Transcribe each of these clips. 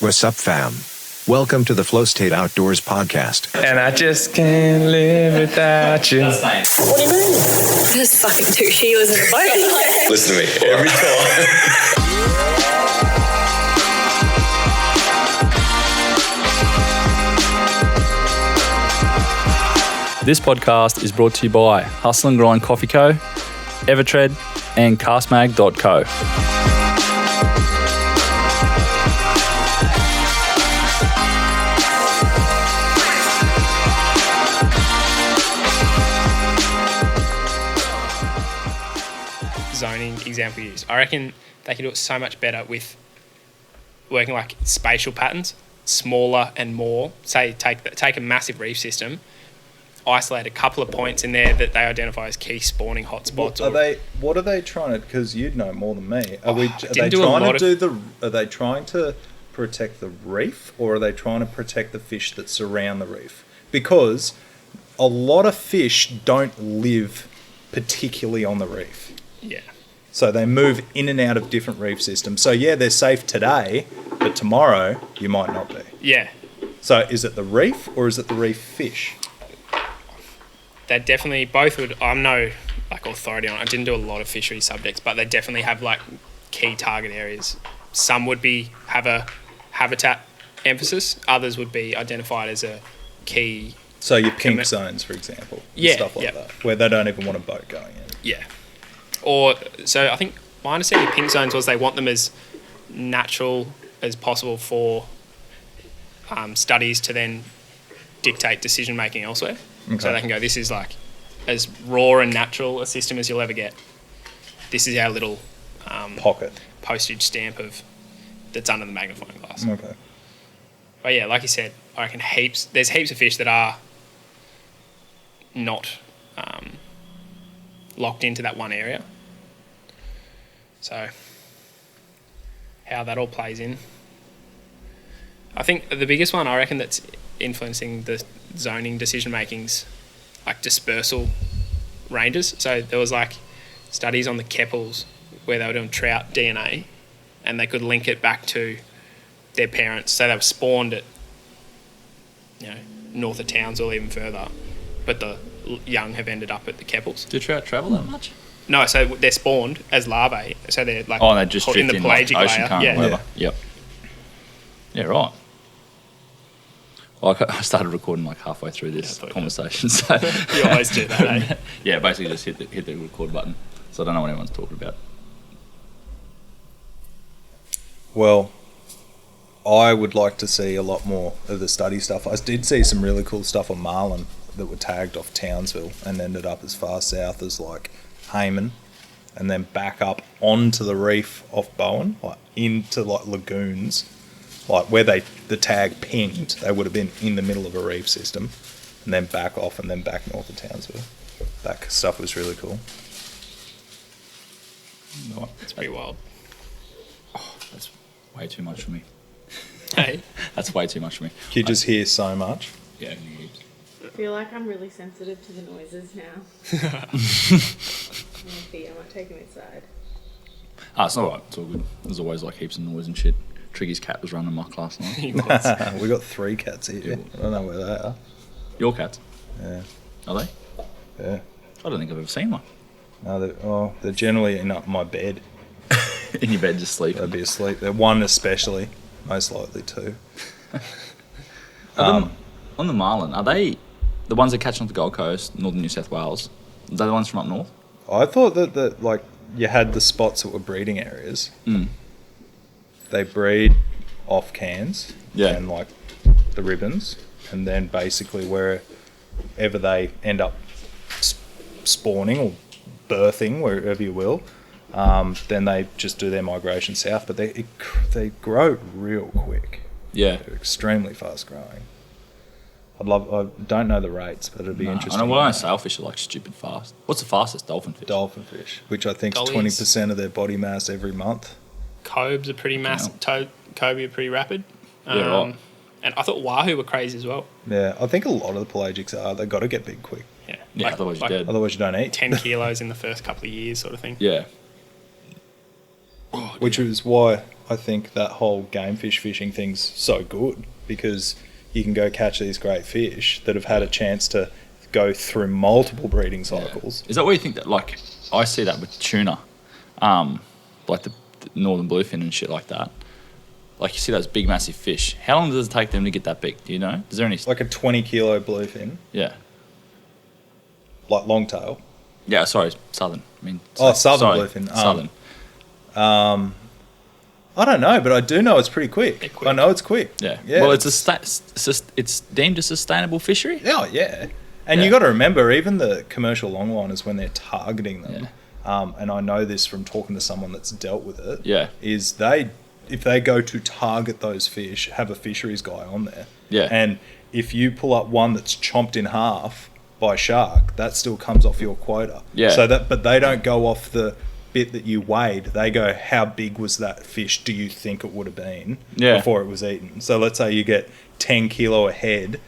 What's up, fam? Welcome to the Flow State Outdoors podcast. And I just can't live without you. What do you mean? There's fucking 2 Sheilas in the boat. Listen to me every time. This podcast is brought to you by Hustle and Grind Coffee Co., Evertread, and Castmag.co. Zoning example use. I reckon they can do it so much better with working like spatial patterns, smaller and more. Say take a massive reef system, isolate a couple of points in there that they identify as key spawning hotspots. What are they trying to? Because you'd know more than me. Are they trying to protect the reef, or are they trying to protect the fish that surround the reef? Because a lot of fish don't live particularly on the reef. Yeah. So they move in and out of different reef systems. So yeah, they're safe today, but tomorrow you might not be. Yeah. So is it the reef or is it the reef fish? They definitely both would. I'm no like authority on it. I didn't do a lot of fishery subjects, but they definitely have like key target areas. Some would have a habitat emphasis. Others would be identified as a key. So your pink zones, for example. Yeah. Stuff like that, where they don't even want a boat going in. Yeah. Or so I think my understanding of pink zones was they want them as natural as possible for studies to then dictate decision making elsewhere. Okay. So they can go, this is like as raw and natural a system as you'll ever get. This is our little pocket postage stamp of that's under the magnifying glass. Okay. But yeah, like you said, I reckon there's heaps of fish that are not locked into that one area. So how that all plays in. I think the biggest one I reckon that's influencing the zoning decision making's like dispersal ranges. So there was like studies on the Keppels where they were doing trout DNA and they could link it back to their parents. So they were spawned at north of Townsville even further, but the young have ended up at the Keppels. Do trout travel that much? No, so they're spawned as larvae. So they're like they just in the pelagic like ocean layer. current, whatever. Yep. Yeah, right. Well, I started recording like halfway through this conversation. So you always do that, eh? Yeah, basically just hit the record button. So I don't know what everyone's talking about. Well, I would like to see a lot more of the study stuff. I did see some really cool stuff on marlin that were tagged off Townsville and ended up as far south as like Hayman, and then back up onto the reef off Bowen, like into like lagoons, like where the tag pinged. They would have been in the middle of a reef system, and then back off, and then back north of Townsville. That stuff was really cool. It's pretty wild. Oh, that's way too much for me. Hey, that's way too much for me. You just hear so much. Yeah. I feel like I'm really sensitive to the noises now. I might take him inside. It's all right. It's all good. There's always like heaps of noise and shit. Triggy's cat was running amok last night. We got 3 cats here. Yeah. I don't know where they are. Your cats? Yeah. Are they? Yeah. I don't think I've ever seen one. No, they're generally in my bed. In your bed, just sleeping. They'd be asleep. They're one especially, most likely 2. On the marlin, are they the ones that catch on the Gold Coast, northern New South Wales? Are they the ones from up north? I thought that like you had the spots that were breeding areas. They breed off Cairns and like the ribbons, and then basically wherever they end up spawning or birthing, wherever you will, then they just do their migration south. But they grow real quick. Yeah, they're extremely fast growing. I don't know the rates, but it'd be interesting. I know sailfish are like stupid fast. What's the fastest? Dolphin fish. Dolphin fish, which I think is 20% of their body mass every month. Cobes are pretty massive. Cobia are pretty rapid. Yeah, right. And I thought wahoo were crazy as well. Yeah, I think a lot of the pelagics are. They've got to get big quick. Yeah, otherwise you're dead. Otherwise you don't eat. 10 kilos in the first couple of years sort of thing. Yeah. Which is why I think that whole game fish fishing thing's so good because you can go catch these great fish that have had a chance to go through multiple breeding cycles. Is that what you think that, like, I see that with tuna, like the northern bluefin and shit like that. Like, you see those big, massive fish. How long does it take them to get that big? Do you know? Is there any... Like a 20 kilo bluefin, Yeah. like longtail. Yeah, sorry, southern. I mean... Southern sorry, bluefin. Southern. I don't know, but I do know it's pretty quick. I know it's quick. Yeah. Yeah. Well, it's deemed a sustainable fishery. Oh, yeah. And you got to remember, even the commercial longliners, when they're targeting them, and I know this from talking to someone that's dealt with it, is if they go to target those fish, have a fisheries guy on there. Yeah. And if you pull up one that's chomped in half by a shark, that still comes off your quota. Yeah. But they don't go off the bit that you weighed. They go, how big was that fish do you think it would have been before it was eaten? So let's say you get 10 kilo a head,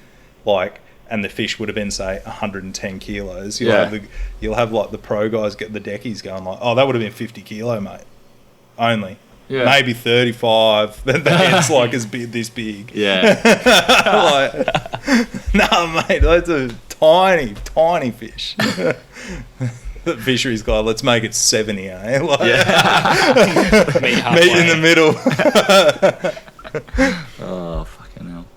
and the fish would have been, say, 110 kilos. You'll have like the pro guys get the deckies going like, oh, that would have been 50 kilo, mate. Only. Yeah. Maybe 35. The head's like this big. Yeah. No, mate, those are tiny, tiny fish. The fisheries guy, let's make it 70, eh? Meet in the middle. Oh, fucking hell.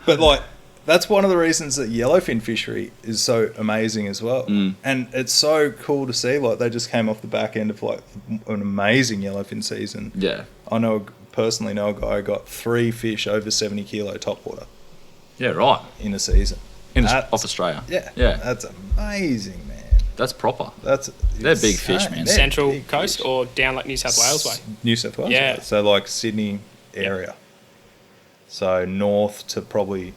But that's one of the reasons that yellowfin fishery is so amazing as well. And it's so cool to see. They just came off the back end of an amazing yellowfin season. Yeah. I personally know a guy who got 3 fish over 70 kilo topwater. Yeah, right. In a season. Off Australia. Yeah. Yeah. That's amazing, man. That's proper. They're big fish, man. Central coast or down New South Wales way? New South Wales way. So Sydney area. Yep. So north to probably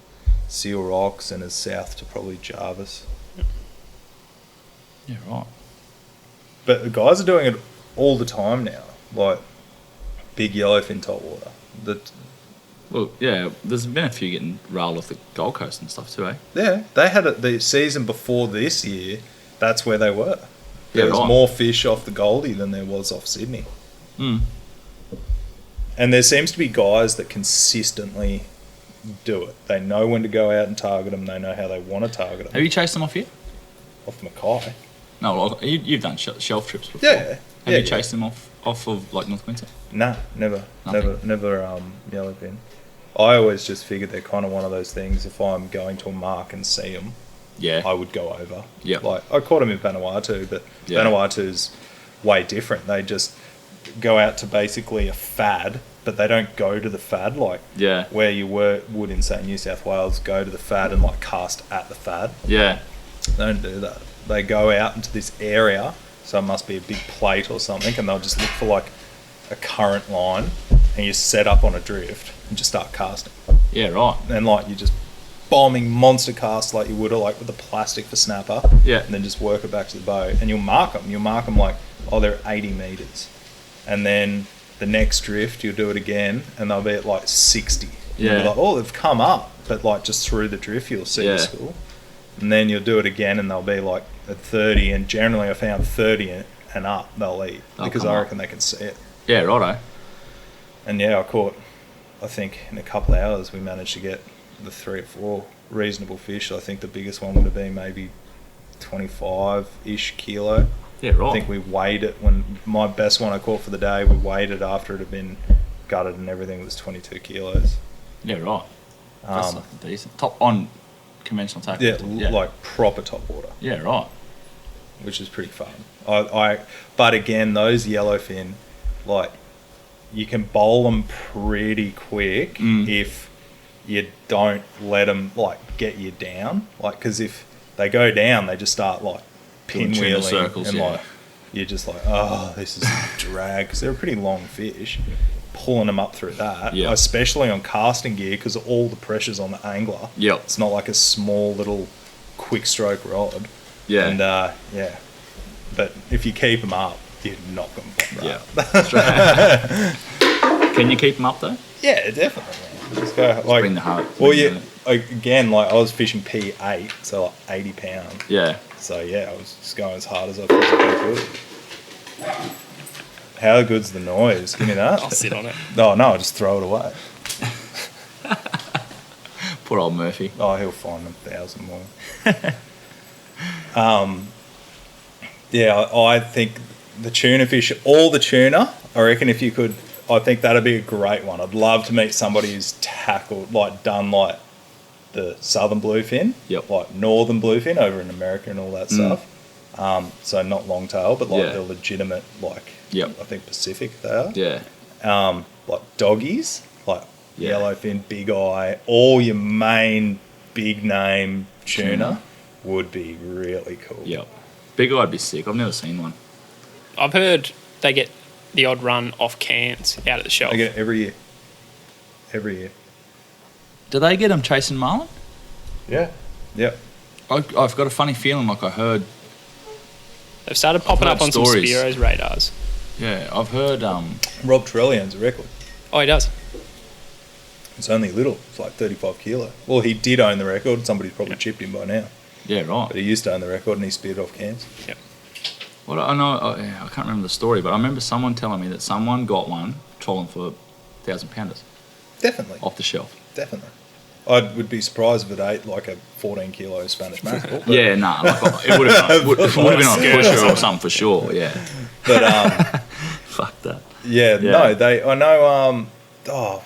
Seal Rocks and as south to probably Jarvis. Yeah, right. But the guys are doing it all the time now. Big yellowfin topwater. Well, yeah, there's been a few getting railed off the Gold Coast and stuff too, eh? Yeah, they had it the season before this year. That's where they were. There was more fish off the Goldie than there was off Sydney. And there seems to be guys that consistently do it. They know when to go out and target them. They know how they want to target them. Have you chased them off yet? Off Mackay? No, well, you've done shelf trips before. Yeah. Have you chased them off of North Queensland? Nah, never. Nothing. Never yellowfin. I always just figured they're kind of one of those things. If I'm going to a mark and see them, I would go over. Yeah. I caught them in Vanuatu, but Vanuatu's way different. They just go out to basically a fad, but they don't go to the fad where you would in, say, New South Wales, go to the fad and cast at the fad. Yeah. They don't do that. They go out into this area, so it must be a big plate or something, and they'll just look for a current line, and you set up on a drift and just start casting. Yeah, right. And you're just bombing monster casts like you would with the plastic for snapper. Yeah. And then just work it back to the boat, and you'll mark them. You'll mark them they're 80 meters, and then the next drift you'll do it again, and they'll be at 60. Yeah. You'll be they've come up, but just through the drift you'll see the school, and then you'll do it again, and they'll be at 30. And generally, I found 30 and up they'll eat because I reckon they can see it. Yeah, righto. And I caught. I think in a couple of hours we managed to get the 3 or 4 reasonable fish. I think the biggest one would have been maybe 25-ish kilo. Yeah, right. I think we weighed it when my best one I caught for the day. We weighed it after it had been gutted and everything. It was 22 kilos. Yeah, right. That's decent. Top on conventional tackle. Yeah, proper top water. Yeah, right. Which is pretty fun. But again, those yellowfin, you can bowl them pretty quick if you don't let them get you down. Because if they go down, they just start pinwheeling circles, and you're just oh, this is a drag, because they're a pretty long fish. Pulling them up through that, especially on casting gear, because all the pressure's on the angler. Yep. It's not like a small little quick stroke rod. Yeah. And but if you keep them up, you knock them. Yeah. Can you keep them up though? Yeah, definitely. Just go bring the heart. Well, again, I was fishing P8, so 80 pounds. Yeah. So I was just going as hard as I possibly could. How good's the noise? Give me that. I'll sit on it. No, I'll just throw it away. Poor old Murphy. Oh, he'll find 1,000 more. Yeah, I think the tuna fish, all the tuna, I reckon if you could, I think that'd be a great one. I'd love to meet somebody who's tackled, like done like the southern bluefin, Yep. like northern bluefin over in America and all that stuff. So not longtail, but like the legitimate, like, Yep. I think Pacific they are. Yeah. Like doggies, like Yeah. yellowfin, big eye, all your main big name tuna would be really cool. Yep. Big Eye'd be sick. I've never seen one. I've heard they get the odd run off cans out at the shelf. I get it every year. Every year. Do they get them chasing marlin? Yeah. Yep. I've got a funny feeling like I heard. They've started popping I've up on heard some stories. Spiro's radars. Yeah, I've heard. Rob Torelli owns a record. Oh, he does. It's only little. It's like 35 kilo. Well, he did own the record. Somebody's probably chipped him by now. Yeah, right. But he used to own the record and he speared off cans. Yep. Well, I know. I can't remember the story, but I remember someone telling me that someone got one trolling for 1,000-pounders Definitely. off the shelf. Definitely. I would be surprised if it ate like a 14 kilo Spanish mackerel. But, Yeah, nah. Like, it would have been on a pusher or something for sure. Yeah. but Fuck that. yeah, Yeah. no, they. I know.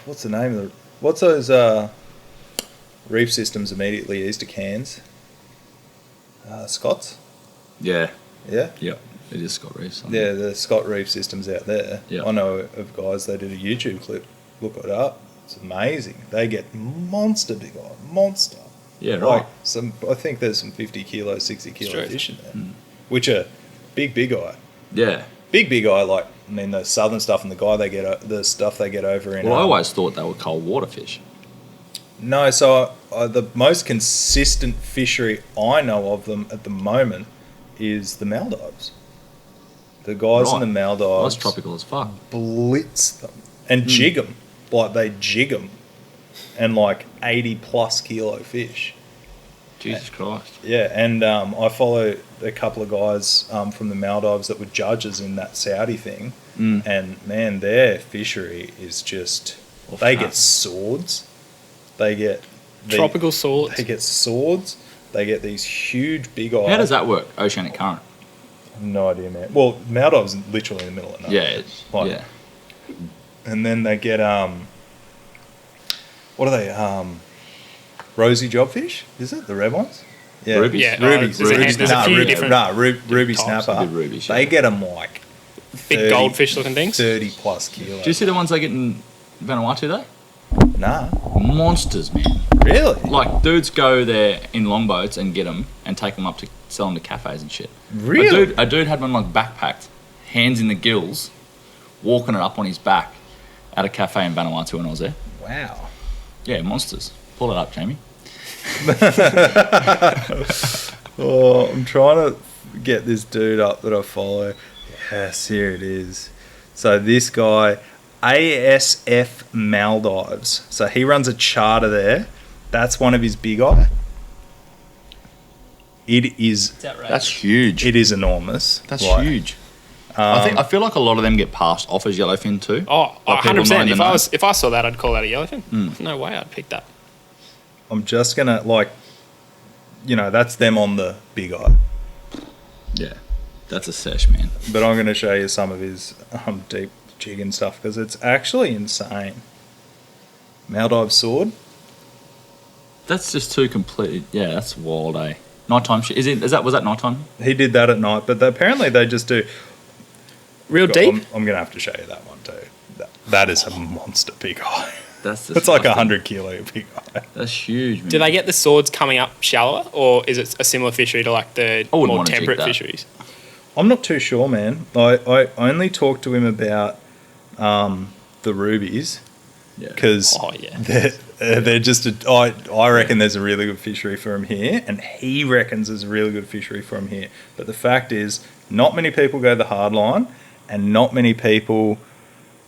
What's the name of the? What's those reef systems immediately east of Cairns? Scots. Yeah. Yeah. Yep. It is Scott Reeves. Yeah, the Scott reef systems out there. Yeah. I know of guys. They did a YouTube clip. Look it up. It's amazing. They get monster big eye, monster. Yeah, right. Like I think there's some 50 kilo, 60 kilo Straight. fish in there, which are big eye. Yeah. Big eye, like, I mean, the southern stuff and the stuff they get over in. Well, I always thought they were cold water fish. No, so the most consistent fishery I know of them at the moment is the Maldives. The guys in Right. the Maldives Well, that's tropical as fuck. blitz them and jig them. Like, they jig them and like 80 plus kilo fish. Jesus Christ. Yeah, and I follow a couple of guys from the Maldives that were judges in that Saudi thing, and man, their fishery is just they get swords, they get Tropical swords. they get swords, they get these huge big eyes. How does that work? Oceanic current. No idea, man. Well, Maldives is literally in the middle of nowhere. Yeah. It's, Like, yeah. and then they get what are they? Rosy jobfish? Is it the red ones? Yeah, Rubies? Yeah, rubies. there's a rubies. there's a few ruby, different ruby types. snapper. Good rubies, They yeah. get them like Big 30 goldfish looking things. 30 plus kilos. Do you see the ones they get in Vanuatu though? Nah, Monsters, man. really? Like, dudes go there in longboats and get them and take them up to sell them to cafes and shit. Really? A dude had one like backpacked, hands in the gills, walking it up on his back at a cafe in Vanuatu when I was there. Wow. Yeah, monsters. Pull it up, Jamie. Oh, I'm trying to get this dude up that I follow. Yes, here it is. So this guy, ASF Maldives. So he runs a charter there. That's one of his big eye. It is. That's huge. It is enormous. That's Like, huge. I feel like a lot of them get passed off as yellowfin too. Oh, Like people 100%. knowing If the I name. if I saw that, I'd call that a yellowfin. No way, I'd pick that. I'm just gonna that's them on the big eye. Yeah, that's a sesh, man. But I'm gonna show you some of his deep jig and stuff because it's actually insane. Maldives sword. That's just too complete. Yeah, that's wild, eh? Nighttime shit. Was that nighttime? He did that at night, but apparently they just do. Real deep. I'm gonna have to show you that one too. That is a monster big eye. That's It's like disgusting. 100 kilo big eye. That's huge, man. Do they get the swords coming up shallower, or is it a similar fishery to like the I wouldn't more wanna jig temperate that. fisheries? I'm not too sure, man. I only talked to him about the rubies Yeah. because Oh yeah. they're just I reckon there's a really good fishery for him here, and he reckons there's a really good fishery for him here. But the fact is, not many people go the hard line, and not many people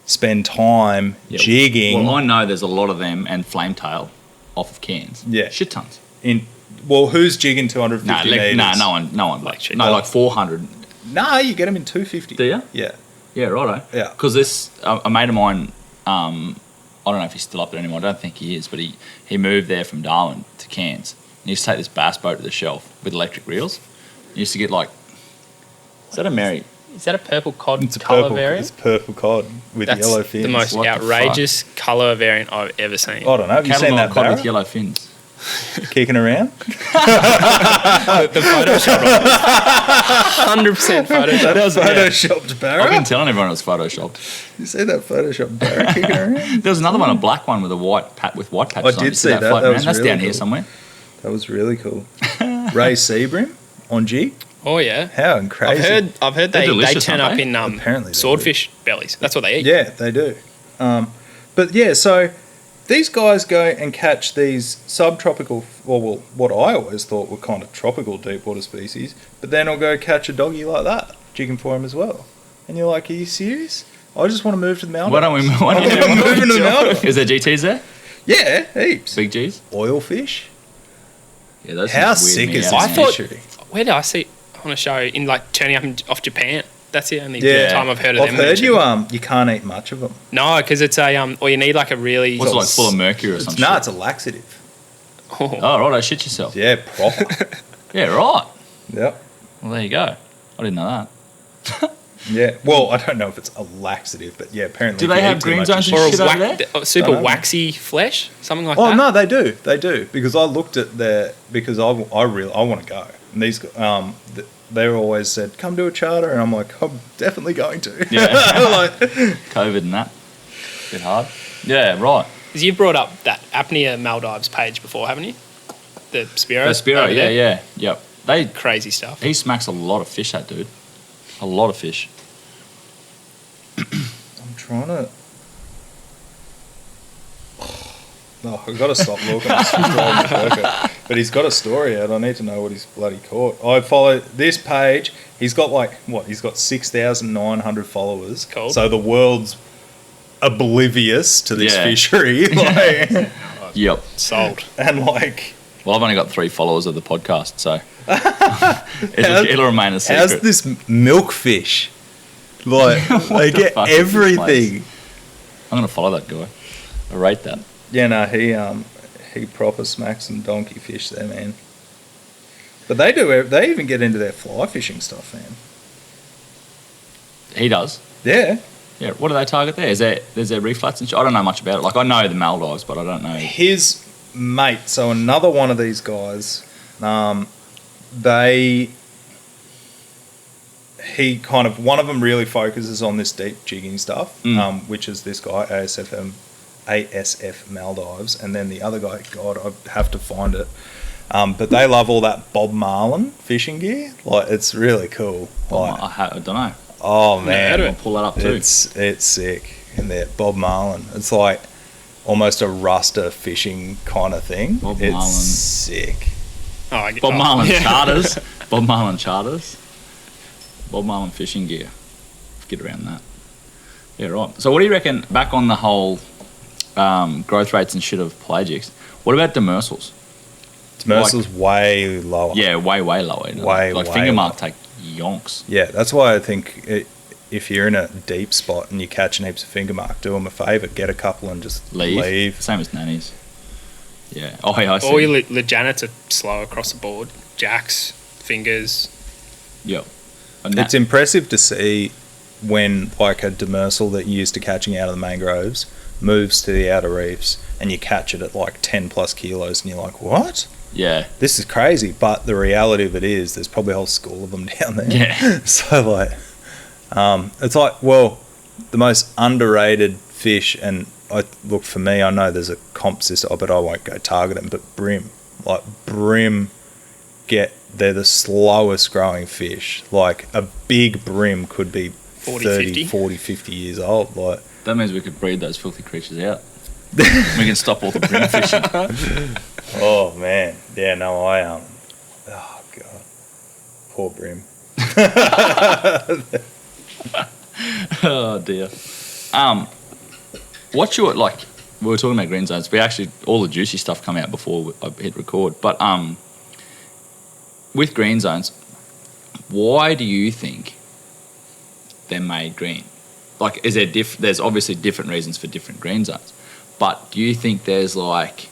spend time Yeah. jigging Well, I know there's a lot of them and flametail off of Cairns. Yeah. Shit tons. in. Well, who's jigging 250 No, meters? no one. Like cheap. No, like 400. Nah, you get them in 250. Do ya? Yeah. Yeah, righto. Yeah. Because this a mate of mine, I don't know if he's still up there anymore. I don't think he is, but he moved there from Darwin to Cairns. And he used to take this bass boat to the shelf with electric reels. He used to get like, is that a Mary? Is that a purple cod It's a colour purple, variant? it's purple cod with That's yellow fins. the most What the outrageous colour variant I've ever seen. I don't know. Have you seen that Catalog cod barra with yellow fins. kicking around? The Photoshop, 100% Photoshop. That was photoshopped I've barra. been telling everyone it was photoshopped. You see that photoshopped barra kicking around? There was another one, a black one with a white patches on it. did You see that. floating That around? was That's really down here cool. somewhere. That was really cool. Ray Sebring on jig. Oh yeah. How crazy. I've heard They're they delicious, turn aren't up they? in Apparently they swordfish bellies. That's what they eat. Yeah, they do. But yeah, so these guys go and catch these subtropical, well, what I always thought were kind of tropical deep water species, but then I'll go catch a doggy like that, jigging for him as well. And you're like, are you serious? I just want to move to the Maldives. Why don't we I'm moving to the Maldives. Is there GTs there? Yeah, heaps. Big Gs? Oil fish. Yeah, those How things weird sick me is out. this I thought- fishery? Where did I see on a show in like turning up off Japan? That's the only Yeah. time I've heard of I've them. heard mentioned. you can't eat much of them. No, because it's a or you need like a really. What's it like, full of mercury or something? No, it's a laxative. Oh. Oh, right, I shit yourself. Yeah, proper. Yeah, right. Yep. Well, there you go. I didn't know that. Yeah. Well, I don't know if it's a laxative, but yeah, apparently. Do they if you have eat too green much, zones you and shit. shit over there? Super Don't know. waxy flesh, something like Oh that. no, they do because I looked at their because I want to go and these they always said come do a charter and I'm like I'm definitely going to. Yeah. Like, COVID and that. Bit hard. Yeah, right. Because you've brought up that apnea Maldives page before, haven't you? The Spiro. The Spiro, over there. yeah. Yep. They Crazy stuff. He smacks a lot of fish, that dude. A lot of fish. I'm trying to. No, I've got to stop looking. It's just driving me berserker. But he's got a story out. I need to know what he's bloody caught. I follow this page. He's got like what? He's got 6,900 followers. Cool. So the world's oblivious to this Yeah. fishery. Like, Yep. Sold. and like, Well, I've only got 3 followers of the podcast, so it'll remain a secret. how's this milkfish? Like, they get fuck is this place? everything. I'm gonna follow that guy. I rate that. Yeah, no, he proper smacks some donkey fish there, man. But they do. They even get into their fly fishing stuff, man. He does. Yeah, Yeah. What do they target there? Is there reef flats and shit? I don't know much about it. Like I know the Maldives, but I don't know. his mate. So another one of these guys. He kind of one of them really focuses on this deep jigging stuff, which is this guy ASF Maldives, and then the other guy, God, I have to find it. But they love all that Bob Marlin fishing gear. Like, it's really cool. Like, I don't know. oh heard man, of I'll pull that up too. it's sick. In there, Bob Marlin. It's like almost a Rasta fishing kind of thing. Bob it's Marlin. sick. Oh, I get Bob Marlin yeah. charters. Bob Marlin charters. Bob Marlin fishing gear. Get around that. Yeah, right. So what do you reckon, back on the whole growth rates and shit of pelagics, what about demersals? Demersal's way lower. Yeah, way lower. You know? Way, like way finger mark lower. take yonks. Yeah, that's why I think if you're in a deep spot and you're catching heaps of finger mark, do them a favour, get a couple and just leave. Same as nannies. Yeah. Oh, yeah, I see. All your legenites are slow across the board. Jacks, fingers. Yep. It's impressive to see when like a demersal that you're used to catching out of the mangroves moves to the outer reefs and you catch it at like 10 plus kilos and you're like, what? Yeah. This is crazy. But the reality of it is there's probably a whole school of them down there. Yeah. So like, it's like, well, the most underrated fish, and look, for me, I know there's a comp system, but I won't go target them, but brim. Like brim they're the slowest growing fish. Like a big brim could be 30, 40, 50 years old. Like, That means we could breed those filthy creatures out. We can stop all the brim fishing. oh man. Yeah, no, oh god. Poor brim. Oh dear. What's your, like, we were talking about green zones. We actually, all the juicy stuff come out before I hit record. But with green zones, why do you think they're made green? like, is there there's obviously different reasons for different green zones, but do you think there's like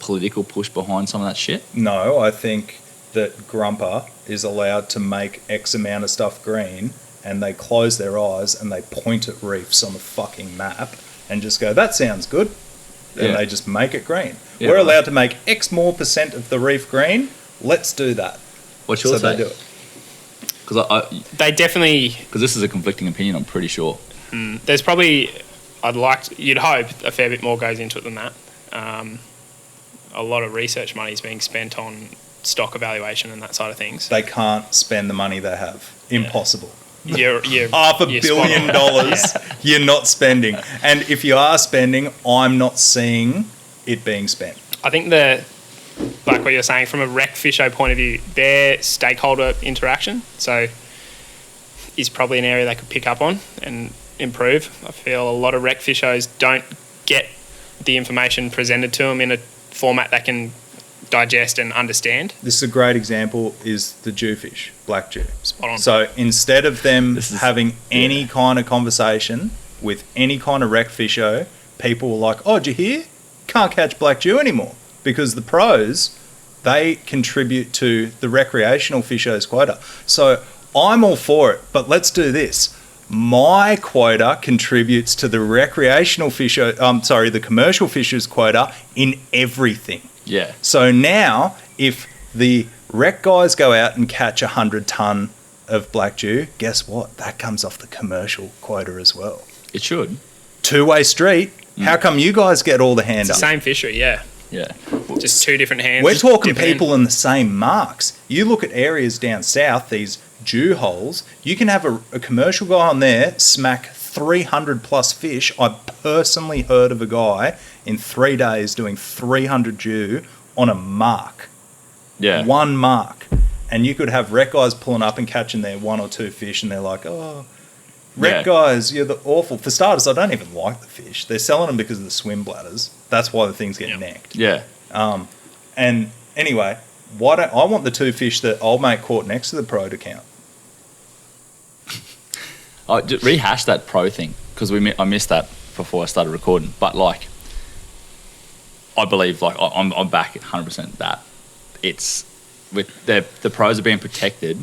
political push behind some of that shit? No, I think that Grumper is allowed to make X amount of stuff green, and they close their eyes and they point at reefs on the fucking map and just go, that sounds good. And they just make it green. Yeah, We're right. allowed to make X more % of the reef green. Let's do that. What's yours? So they do it. Because They definitely. because this is a conflicting opinion, I'm pretty sure. There's probably. You'd hope a fair bit more goes into it than that. A lot of research money is being spent on stock evaluation and that side of things. They can't spend the money they have. Impossible. You're $500 billion Yeah. you're not spending. And if you are spending, I'm not seeing it being spent. I think like what you're saying, from a rec fisho point of view, their stakeholder interaction, so is probably an area they could pick up on and improve. I feel a lot of rec fishos don't get the information presented to them in a format they can digest and understand. This is a great example, is the jewfish, black jew. Spot on. So instead of them having any kind of conversation with any kind of rec fisho, people were like, oh, did you hear? Can't catch black jew anymore. Because the pros, they contribute to the recreational fisho's quota. So I'm all for it, but let's do this. My quota contributes to the recreational fisho, the commercial fisher's quota in everything. Yeah. So now, if the rec guys go out and catch 100 tonne of black jew, guess what? That comes off the commercial quota as well. It should. Two-way street. How come you guys get all the hand It's up? the same fishery, yeah. Yeah. Just two different hands. We're just talking dipping in. people in the same marks. You look at areas down south, these jew holes, you can have a commercial guy on there smack 300 plus fish. I personally heard of a guy in 3 days doing 300 jew on a mark. Yeah. One mark. And you could have rec guys pulling up and catching their 1 or 2 fish, and they're like, oh, rec guys, you're the awful. For starters, I don't even like the fish. They're selling them because of the swim bladders. That's why the things get necked. Yeah. And anyway, why don't I want the 2 fish that old mate caught next to the pro to count? Just rehash that pro thing, because I missed that before I started recording. But like, I believe, like, I'm back at 100% that it's with the pros are being protected,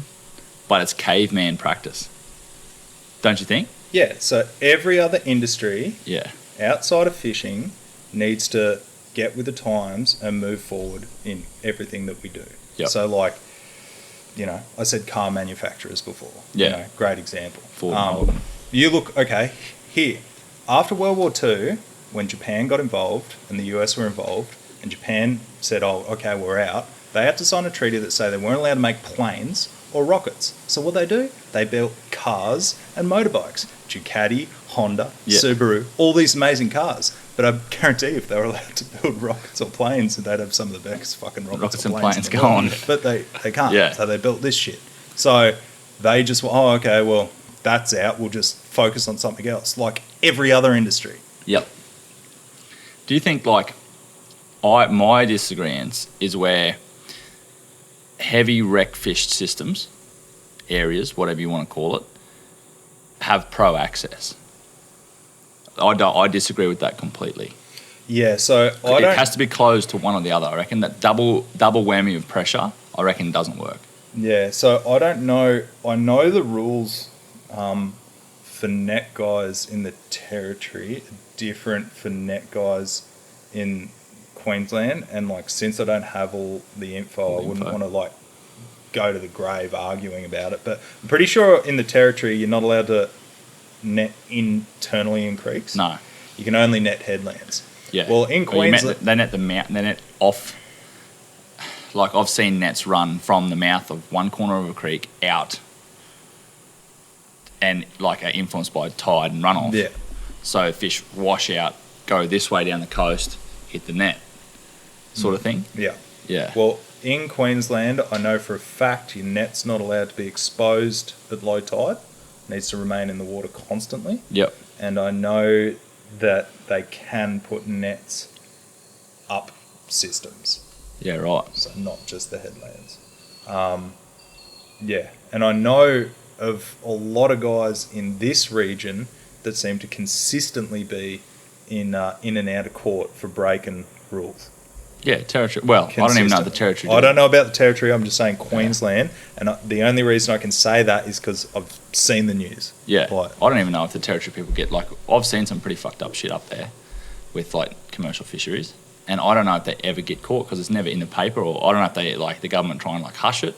but it's caveman practice. Don't you think? Yeah, so every other industry Yeah. outside of fishing needs to get with the times and move forward in everything that we do. Yep. So like, you know, I said car manufacturers before. Yeah. You know, great example. Ford and Holden. You look, okay, here, after World War II, when Japan got involved and the US were involved, and Japan said, oh, okay, we're out, they had to sign a treaty that said they weren't allowed to make planes or rockets. So what they do? They built cars and motorbikes. Ducati, Honda, Yeah. Subaru, all these amazing cars. But I guarantee if they were allowed to build rockets or planes, they'd have some of the best fucking rockets and or planes in the world. going. But they can't. Yeah. So they built this shit. So they just, oh, okay, well, that's out. We'll just focus on something else, like every other industry. Yep. Do you think, like, my disagreement is where heavy wreck fish systems, areas, whatever you want to call it, have pro access? I disagree with that completely. Yeah, so It has to be closed to one or the other. I reckon that double whammy of pressure, I reckon, doesn't work. Yeah, so I don't know. I know the rules for net guys in the territory are different for net guys in Queensland, and like since I don't have all the info, I wouldn't want to like go to the grave arguing about it. But I'm pretty sure in the territory you're not allowed to net internally in creeks. No. You can only net headlands. Yeah. Well, in Queensland, they net the mouth. They net off. Like, I've seen nets run from the mouth of one corner of a creek out, and like are influenced by tide and runoff. yeah. So fish wash out, go this way down the coast, hit the net, sort of thing. Yeah. Yeah. Well, in Queensland, I know for a fact your net's not allowed to be exposed at low tide. It needs to remain in the water constantly. Yep. And I know that they can put nets up systems, Yeah. Right. so not just the headlands. Yeah, and I know of a lot of guys in this region that seem to consistently be in and out of court for breaking rules. Yeah, territory. Well, I don't even know the territory. I don't know about the territory. I'm just saying Queensland, and the only reason I can say that is because I've seen the news. Yeah, Like, I don't even know if the territory people get, like, I've seen some pretty fucked up shit up there with, like, commercial fisheries, and I don't know if they ever get caught because it's never in the paper, or I don't know if they, like, the government try and, like, hush it,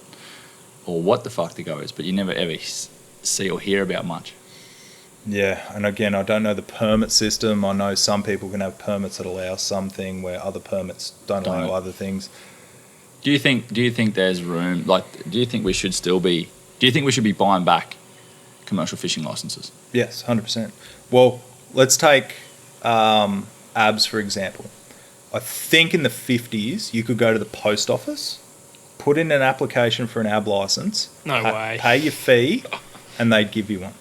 or what the fuck the go is, but you never ever see or hear about much. yeah, and again, I don't know the permit system. I know some people can have permits that allow something where other permits don't allow other things. Do you think there's room, like, do you think we should be buying back commercial fishing licenses? Yes, 100%. Well, let's take ABS, for example. I think in the 50s, you could go to the post office, put in an application for an AB license, No way. pay your fee, and they'd give you one.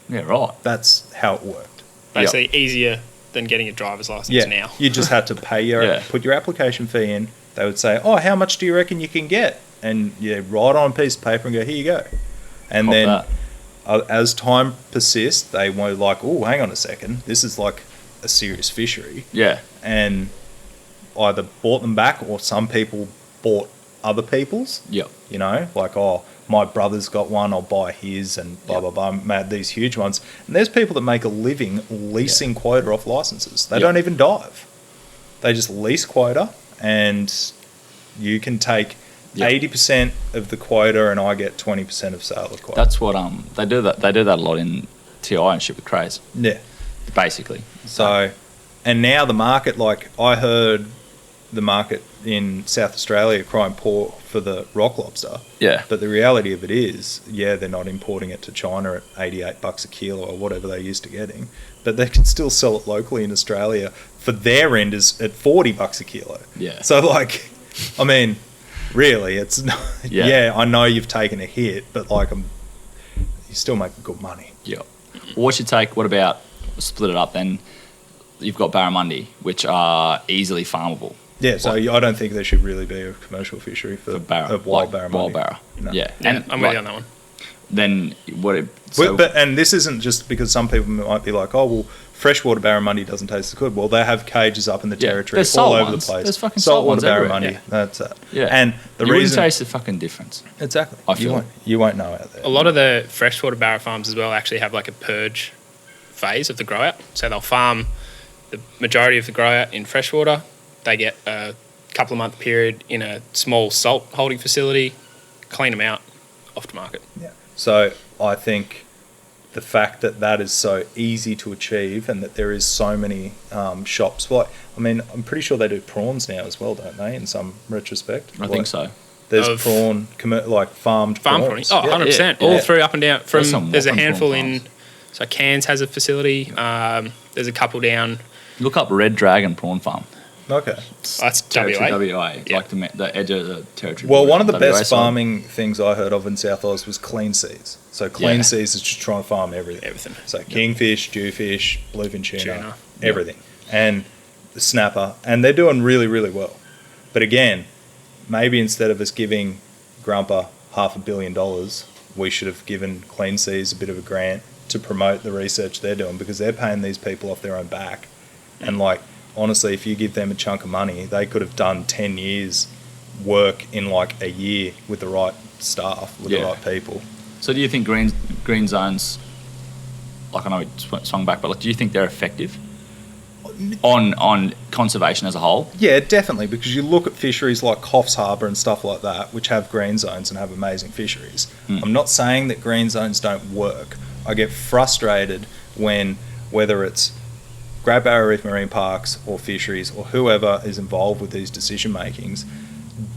Yeah, right. That's how it worked. Basically, easier than getting a driver's license Yeah, now. you just had to pay put your application fee in. They would say, "Oh, how much do you reckon you can get?" And you write on a piece of paper and go, "Here you go." And Cop then, that. as time persists, they were like, "Oh, hang on a second, this is like a serious fishery," Yeah. and either bought them back or some people bought other people's. Yep. You know, like, oh, my brother's got one, I'll buy his, and blah, blah, blah, made these huge ones. And there's people that make a living leasing quota off licenses. They don't even dive. They just lease quota, and you can take 80% of the quota, and I get 20% of sale of quota. That's what they do that a lot in TI and shit with crays. Yeah. Basically. So, and now the market, like, I heard the market in South Australia crying poor for the rock lobster. Yeah. But the reality of it is, yeah, they're not importing it to China at $88 a kilo or whatever they're used to getting, but they can still sell it locally in Australia for their end is at $40 a kilo. Yeah. So, like, I mean, really, it's not, Yeah. yeah, I know you've taken a hit, but like, you still making good money. Yeah. What about split it up then? You've got barramundi, which are easily farmable. Yeah, so I don't think there should really be a commercial fishery for wild barramundi. Wild barra. No. Yeah. Yeah, And I'm with you on that one. then and this isn't just because some people might be like, oh, well, freshwater barramundi doesn't taste as good. Well, they have cages up in the territory there's all salt over ones. the place. There's fucking salt ones barramundi, everywhere. that's it. Yeah. And the you reason wouldn't taste the fucking difference. exactly, I feel you won't know out there. A lot of the freshwater barra farms as well actually have like a purge phase of the grow out. So they'll farm the majority of the grow out in freshwater. They get a couple of month period in a small salt holding facility, clean them out, off to market. Yeah. So I think the fact that is so easy to achieve and that there is so many shops, like, I mean, I'm pretty sure they do prawns now as well, don't they, in some retrospect? I think so. There's Of- prawn, like farmed Farm prawns. prawning. Oh, 100%. Yeah. All through up and down. There's some There's a whopping handful prawn in, farms. so Cairns has a facility. There's a couple down. Look up Red Dragon Prawn Farm. Okay. That's Territory WA. WA. Yeah. Like the edge of the territory. Well, one of the WA best side. farming things I heard of in South Oz was clean seas. So clean Yeah. seas is just trying to farm everything. Everything. So kingfish, jewfish, bluefin tuna, Tuna. everything. And the snapper. And they're doing really, really well. But again, maybe instead of us giving Grumpa $500 million, we should have given Clean Seas a bit of a grant to promote the research they're doing, because they're paying these people off their own back. And like, honestly, if you give them a chunk of money, they could have done 10 years work in like a year with the right staff, with the Yeah. right people. So do you think green zones, like I know we swung back, but like, do you think they're effective on conservation as a whole? Yeah, definitely, because you look at fisheries like Coffs Harbour and stuff like that, which have green zones and have amazing fisheries. I'm not saying that green zones don't work. I get frustrated when, whether it's Great Barrier Reef Marine Parks or fisheries or whoever is involved with these decision makings,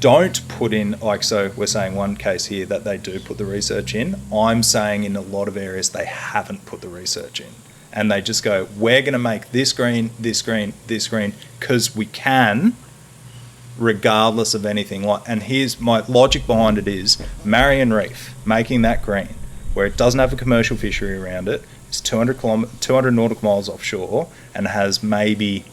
don't put in, like, so we're saying one case here that they do put the research in. I'm saying in a lot of areas they haven't put the research in. And they just go, we're going to make this green, this green, this green, because we can, regardless of anything. Like, and here's my logic behind it is Marion Reef, making that green, where it doesn't have a commercial fishery around it, it's 200 nautical miles offshore, and has maybe,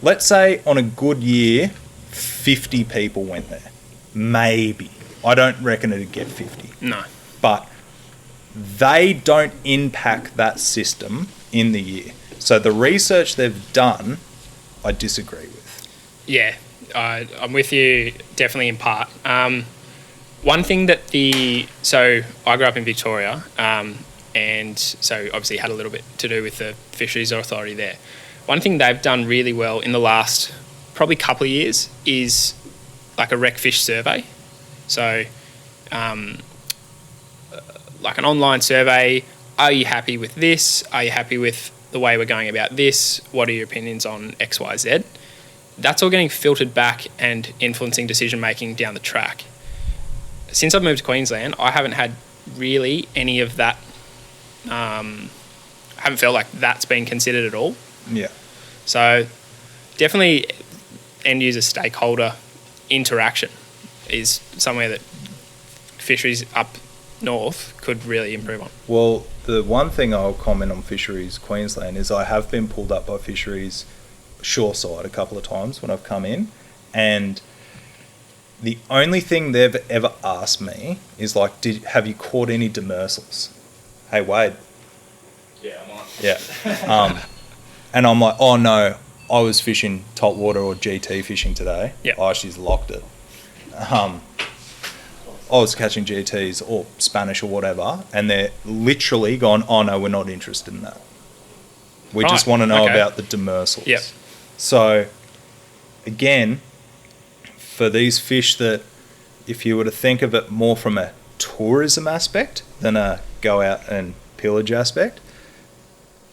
let's say on a good year, 50 people went there. Maybe. I don't reckon it'd get 50. No. But they don't impact that system in the year. So the research they've done, I disagree with. Yeah, I'm with you definitely in part. One thing that so I grew up in Victoria, and so obviously had a little bit to do with the Fisheries Authority there. One thing they've done really well in the last probably couple of years is like a wreck fish survey. So like an online survey, are you happy with this? Are you happy with the way we're going about this? What are your opinions on X, Y, Z? That's all getting filtered back and influencing decision making down the track. Since I've moved to Queensland, I haven't had really any of that. I haven't felt like that's been considered at all. Yeah. So definitely end user stakeholder interaction is somewhere that fisheries up north could really improve on. Well, the one thing I'll comment on Fisheries Queensland is I have been pulled up by Fisheries Shoreside a couple of times when I've come in, and the only thing they've ever asked me is like, have you caught any demersals? Hey, Wade. Yeah, I'm on. Yeah. And I'm like, oh no, I was fishing top water or GT fishing today. Yeah. Oh, she's locked it. I was catching GTs or Spanish or whatever, and they're literally gone, oh no, we're not interested in that. We just want to know about the demersals. Yep. So, again, for these fish that, if you were to think of it more from a tourism aspect than a go out and pillage aspect,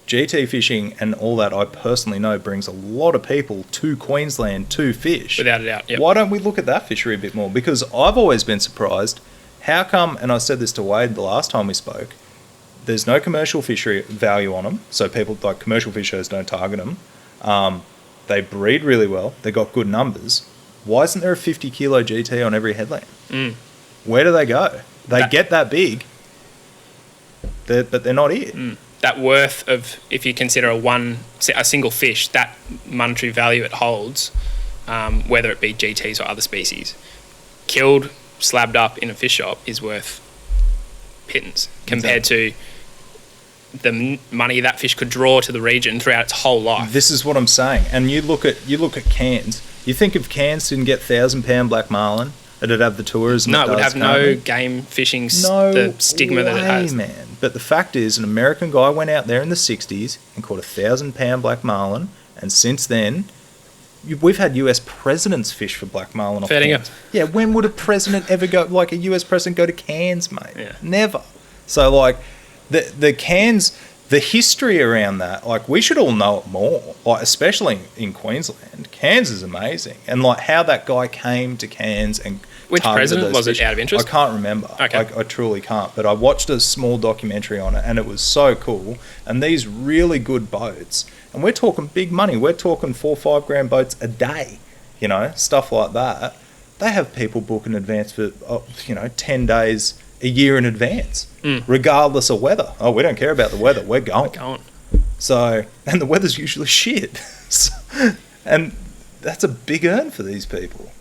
GT fishing and all that, I personally know, brings a lot of people to Queensland to fish. Without a doubt, yep. Why don't we look at that fishery a bit more? Because I've always been surprised, how come, and I said this to Wade the last time we spoke, there's no commercial fishery value on them, so people like commercial fishers don't target them. They breed really well, they got good numbers. Why isn't there a 50 kilo GT on every headland? Where do they go? They get that big, but they're not here. That worth of, if you consider a single fish, that monetary value it holds, whether it be GTs or other species, killed, slabbed up in a fish shop is worth pittance compared to the money that fish could draw to the region throughout its whole life. This is what I'm saying. And you look at Cairns. You think if Cairns didn't get 1,000-pound black marlin, it'd have the tourism. No, it would have no game fishing, the stigma that it has. Man. But the fact is, an American guy went out there in the 60s and caught 1,000-pound black marlin, and since then, we've had US presidents fish for black marlin off Cairns. Yeah, when would a president ever go, like a US president go to Cairns, mate? Yeah. Never. So, like, the Cairns, the history around that, like, we should all know it more, like, especially in Queensland. Cairns is amazing. And, like, how that guy came to Cairns and which president was it, out of interest? I can't remember. Okay. I truly can't. But I watched a small documentary on it, and it was so cool. And these really good boats, and we're talking big money. We're talking 4 or 5 grand boats a day, stuff like that. They have people book in advance for, 10 days, a year in advance, regardless of weather. Oh, we don't care about the weather. We're going. So, and the weather's usually shit. And that's a big earn for these people.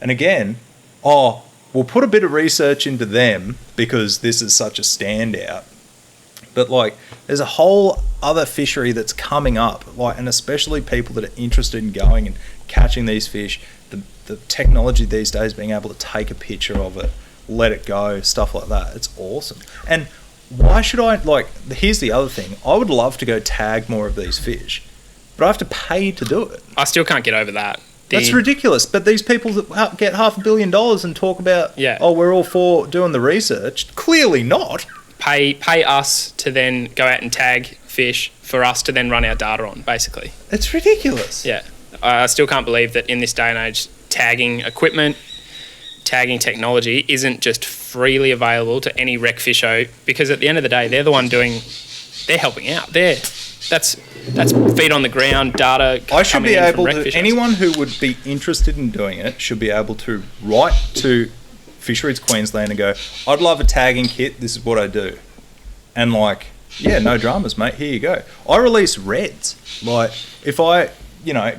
And again, we'll put a bit of research into them because this is such a standout. But, like, there's a whole other fishery that's coming up, like, and especially people that are interested in going and catching these fish, the technology these days, being able to take a picture of it, let it go, stuff like that. It's awesome. And why should I, like, here's the other thing. I would love to go tag more of these fish, but I have to pay to do it. I still can't get over that. That's ridiculous. But these people that get $500 million and talk about, we're all for doing the research, clearly not. Pay us to then go out and tag fish for us to then run our data on, basically. It's ridiculous. Yeah. I still can't believe that in this day and age, tagging equipment, tagging technology isn't just freely available to any rec fisho, because at the end of the day, they're the one they're helping out. That's feet on the ground data. I should be able to, anyone who would be interested in doing it should be able to write to Fisheries Queensland and go, I'd love a tagging kit, this is what I do. And, like, yeah, no dramas, mate, here you go. I release reds. Like, if I,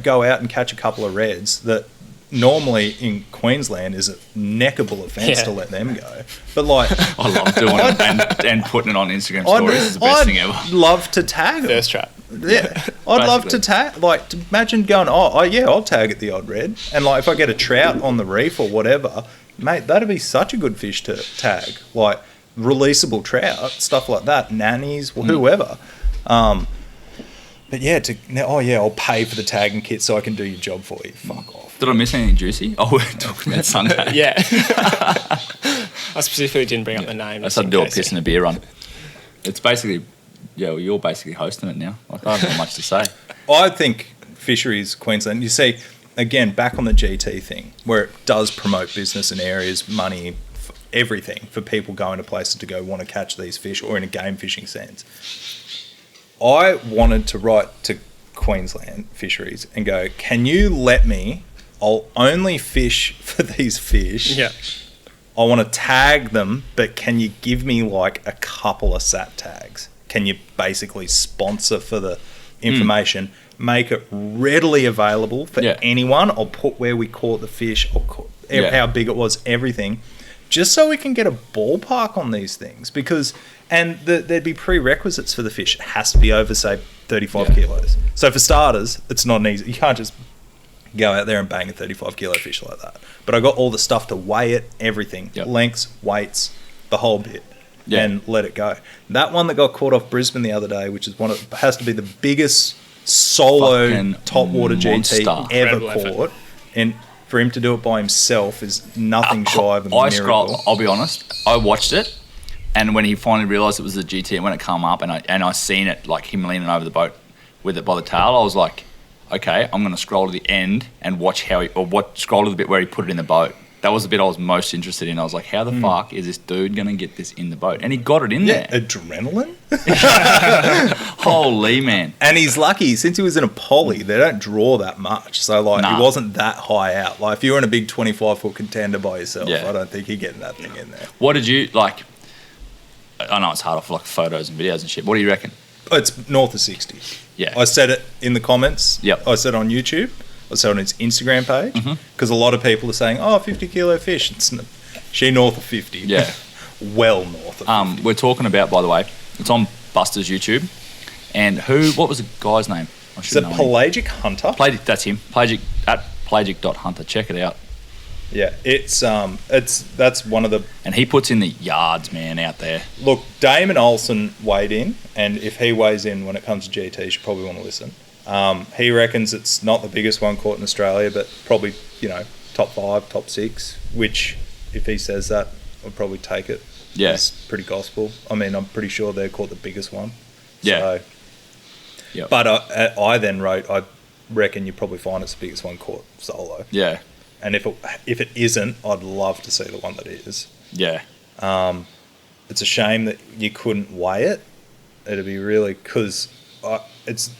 go out and catch a couple of reds that normally in Queensland is a neckable offence to let them go. But like, I love doing it and putting it on Instagram stories. It's the best thing ever. I'd love to tag them. Thirst trap. Yeah, I'd love to tag. Like, imagine going, I'll tag at the odd red, and like if I get a trout on the reef or whatever, mate, that'd be such a good fish to tag. Like releasable trout, stuff like that, nannies, whoever. But yeah, I'll pay for the tagging kit so I can do your job for you. Fuck off. Did I miss anything juicy? Oh, we're talking about Sunday. Yeah. I specifically didn't bring up the name. I started to do a piss and a beer run. It's basically, you're basically hosting it now. Like, I don't have much to say. I think Fisheries Queensland, you see, again, back on the GT thing, where it does promote business in areas, money, everything, for people going to places to go want to catch these fish, or in a game fishing sense. I wanted to write to Queensland Fisheries and go, can you let me, I'll only fish for these fish. Yeah. I want to tag them, but can you give me like a couple of sat tags? Can you basically sponsor for the information, make it readily available for anyone? I'll put where we caught the fish, or how big it was, everything, just so we can get a ballpark on these things. Because, and there'd be prerequisites for the fish. It has to be over, say, 35 kilos. So for starters, it's not an easy. You can't just go out there and bang a 35 kilo fish like that. But I got all the stuff to weigh it, everything, lengths, weights, the whole bit, and let it go. That one that got caught off Brisbane the other day, which is has to be the biggest solo fucking topwater GT ever Incredible caught, and for him to do it by himself is nothing shy of a miracle. I'll be honest, I watched it, and when he finally realised it was the GT, and when it came up, and I seen it, like him leaning over the boat with it by the tail, I was like, okay, I'm going to scroll to the end and watch scroll to the bit where he put it in the boat. That was the bit I was most interested in. I was like, how the fuck is this dude going to get this in the boat? And he got it in there. Adrenaline? Holy man. And he's lucky, since he was in a poly, they don't draw that much. So, like, he wasn't that high out. Like, if you were in a big 25-foot contender by yourself, I don't think you're getting that thing in there. What did you, like, I know it's hard for, like, photos and videos and shit. What do you reckon? It's north of 60. Yeah. I said it in the comments. Yep. I said it on YouTube. I said it on his Instagram page. Because a lot of people are saying, 50 kilo fish. She north of 50. Yeah. Well north of 50. We're talking about, by the way, it's on Buster's YouTube. And what was the guy's name? I Is it Pelagic Hunter? That's him. Pelagic.hunter. Check it out. Yeah, that's one of the... And he puts in the yards, man, out there. Look, Damon Olsen weighed in, and if he weighs in when it comes to GT, you should probably want to listen. He reckons it's not the biggest one caught in Australia, but probably, top 5, top 6, which, if he says that, I'd probably take it. Yeah. It's pretty gospel. I mean, I'm pretty sure they caught the biggest one. Yeah. So, but I then wrote, I reckon you probably find it's the biggest one caught solo. Yeah. And if it isn't, I'd love to see the one that is. Yeah. It's a shame that you couldn't weigh it. It'd be really, because it's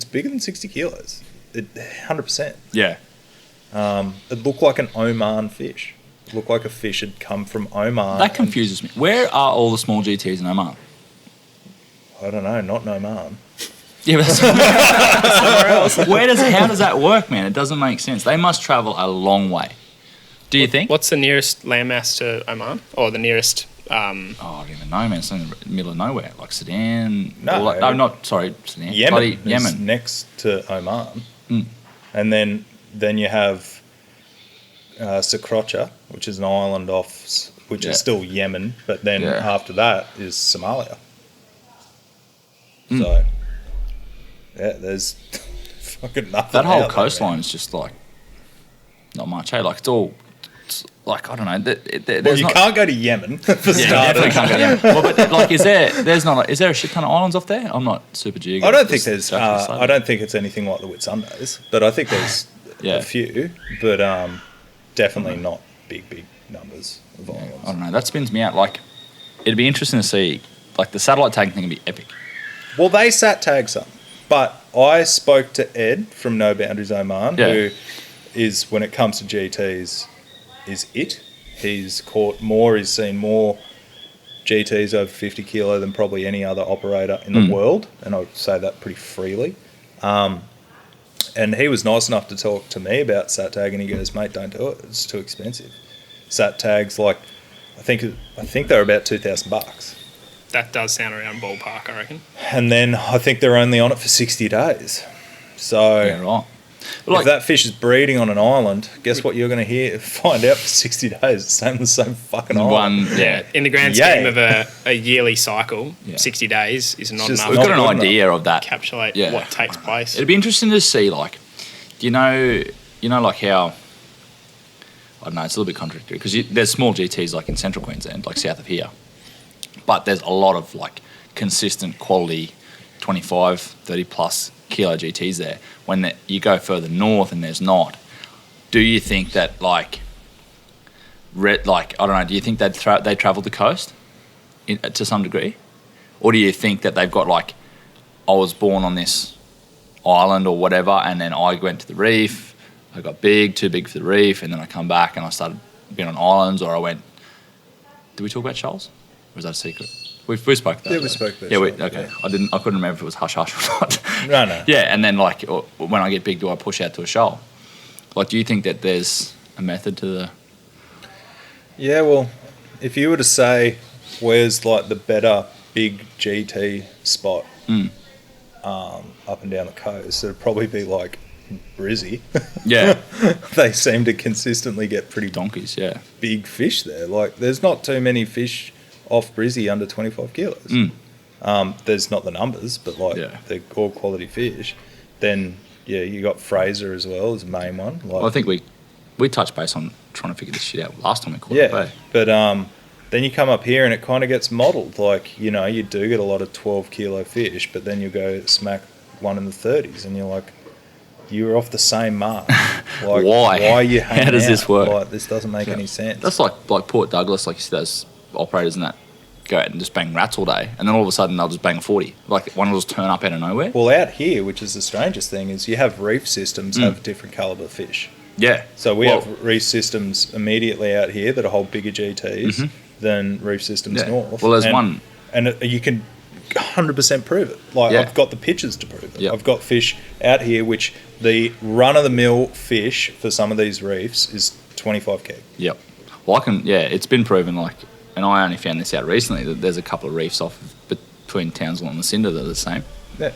bigger than 60 kilos. 100%. Yeah. It looked like an Oman fish. It looked like a fish had come from Oman. That confuses me. Where are all the small GTs in Oman? I don't know, not in Oman. Yeah, but somewhere else. How does that work, man? It doesn't make sense. They must travel a long way. Do you think? What's the nearest landmass to Oman? Or the nearest... I don't even know, man. It's in the middle of nowhere. Like Sudan. No, sorry, Sudan. Yemen. Yemen. Is next to Oman. And then you have Socotra, which is an island off, which is still Yemen, but then after that is Somalia. So, there's fucking nothing. That whole out coastline there, is just like not much. Hey, like it's like I don't know. Well, you can't go to Yemen for starters. Definitely can't go to Yemen. Well, but like, is there a shit ton of islands off there? I'm not super geographic. I don't think there's. I don't think it's anything like the Whitsundays, but I think there's a few, but definitely not big numbers of islands. I don't know. That spins me out. Like, it'd be interesting to see. Like, the satellite tagging thing would be epic. Well, they sat tag some, but I spoke to Ed from No Boundaries Oman, who is, when it comes to GTs, is it. He's caught more. He's seen more GTs over 50 kilo than probably any other operator in the world, and I would say that pretty freely. And he was nice enough to talk to me about sat tag, and he goes, "Mate, don't do it. It's too expensive. Sat tags, like, I think they're about $2,000. That does sound around ballpark, I reckon. And then I think they're only on it for 60 days. So Yeah, right. if that fish is breeding on an island, guess what you're going to find out for 60 days? It's staying on the same fucking island. In the grand scheme of a yearly cycle, 60 days is not just enough We've not to got an good idea of that. encapsulate what takes place. It'd be interesting to see, like, you know, like how, I don't know, it's a little bit contradictory because there's small GTs like in central Queensland, like south of here, but there's a lot of like consistent quality 25, 30 plus kilo GTs there. When you go further north and there's not, do you think that like I don't know, do you think they travel the coast to some degree? Or do you think that they've got like, I was born on this island or whatever, and then I went to the reef, I got too big for the reef, and then I come back and I started being on islands, or I went, did we talk about shoals? Or is that a secret? We spoke about that. Yeah, we spoke about shoals. Yeah. Okay. I couldn't remember if it was hush hush or not. No. Yeah, and then like when I get big, do I push out to a shoal? Like, do you think that there's a method to the... Yeah, well, if you were to say where's like the better big GT spot up and down the coast, it'd probably be like Brizzy. Yeah. They seem to consistently get pretty Donkeys, yeah. big fish there. Like, there's not too many fish off Brizzy under 25 kilos. There's not the numbers, but like they're all quality fish. Then you got Fraser as well as the main one. Like, Well, I think we touched base on trying to figure this shit out last time we caught up, eh? But then you come up here and it kind of gets modelled. Like, you know, you do get a lot of 12 kilo fish, but then you go smack one in the 30s and you're like, you were off the same mark. Like, Why? Why are you hanging How does out? this work? Like, this doesn't make any sense. That's like Port Douglas, like you see those operators and that go out and just bang rats all day, and then all of a sudden they'll just bang a 40. Like, one will just turn up out of nowhere. Well, out here, which is the strangest thing, is you have reef systems have different calibre fish. Yeah. So we have reef systems immediately out here that hold bigger GTs than reef systems north. Well, there's one... And you can 100% prove it. Like, I've got the pictures to prove it. Yep. I've got fish out here which the run-of-the-mill fish for some of these reefs is 25 kg. Yep. Well, it's been proven, like, and I only found this out recently, that there's a couple of reefs off between Townsville and the Cinder that are the same. Yeah.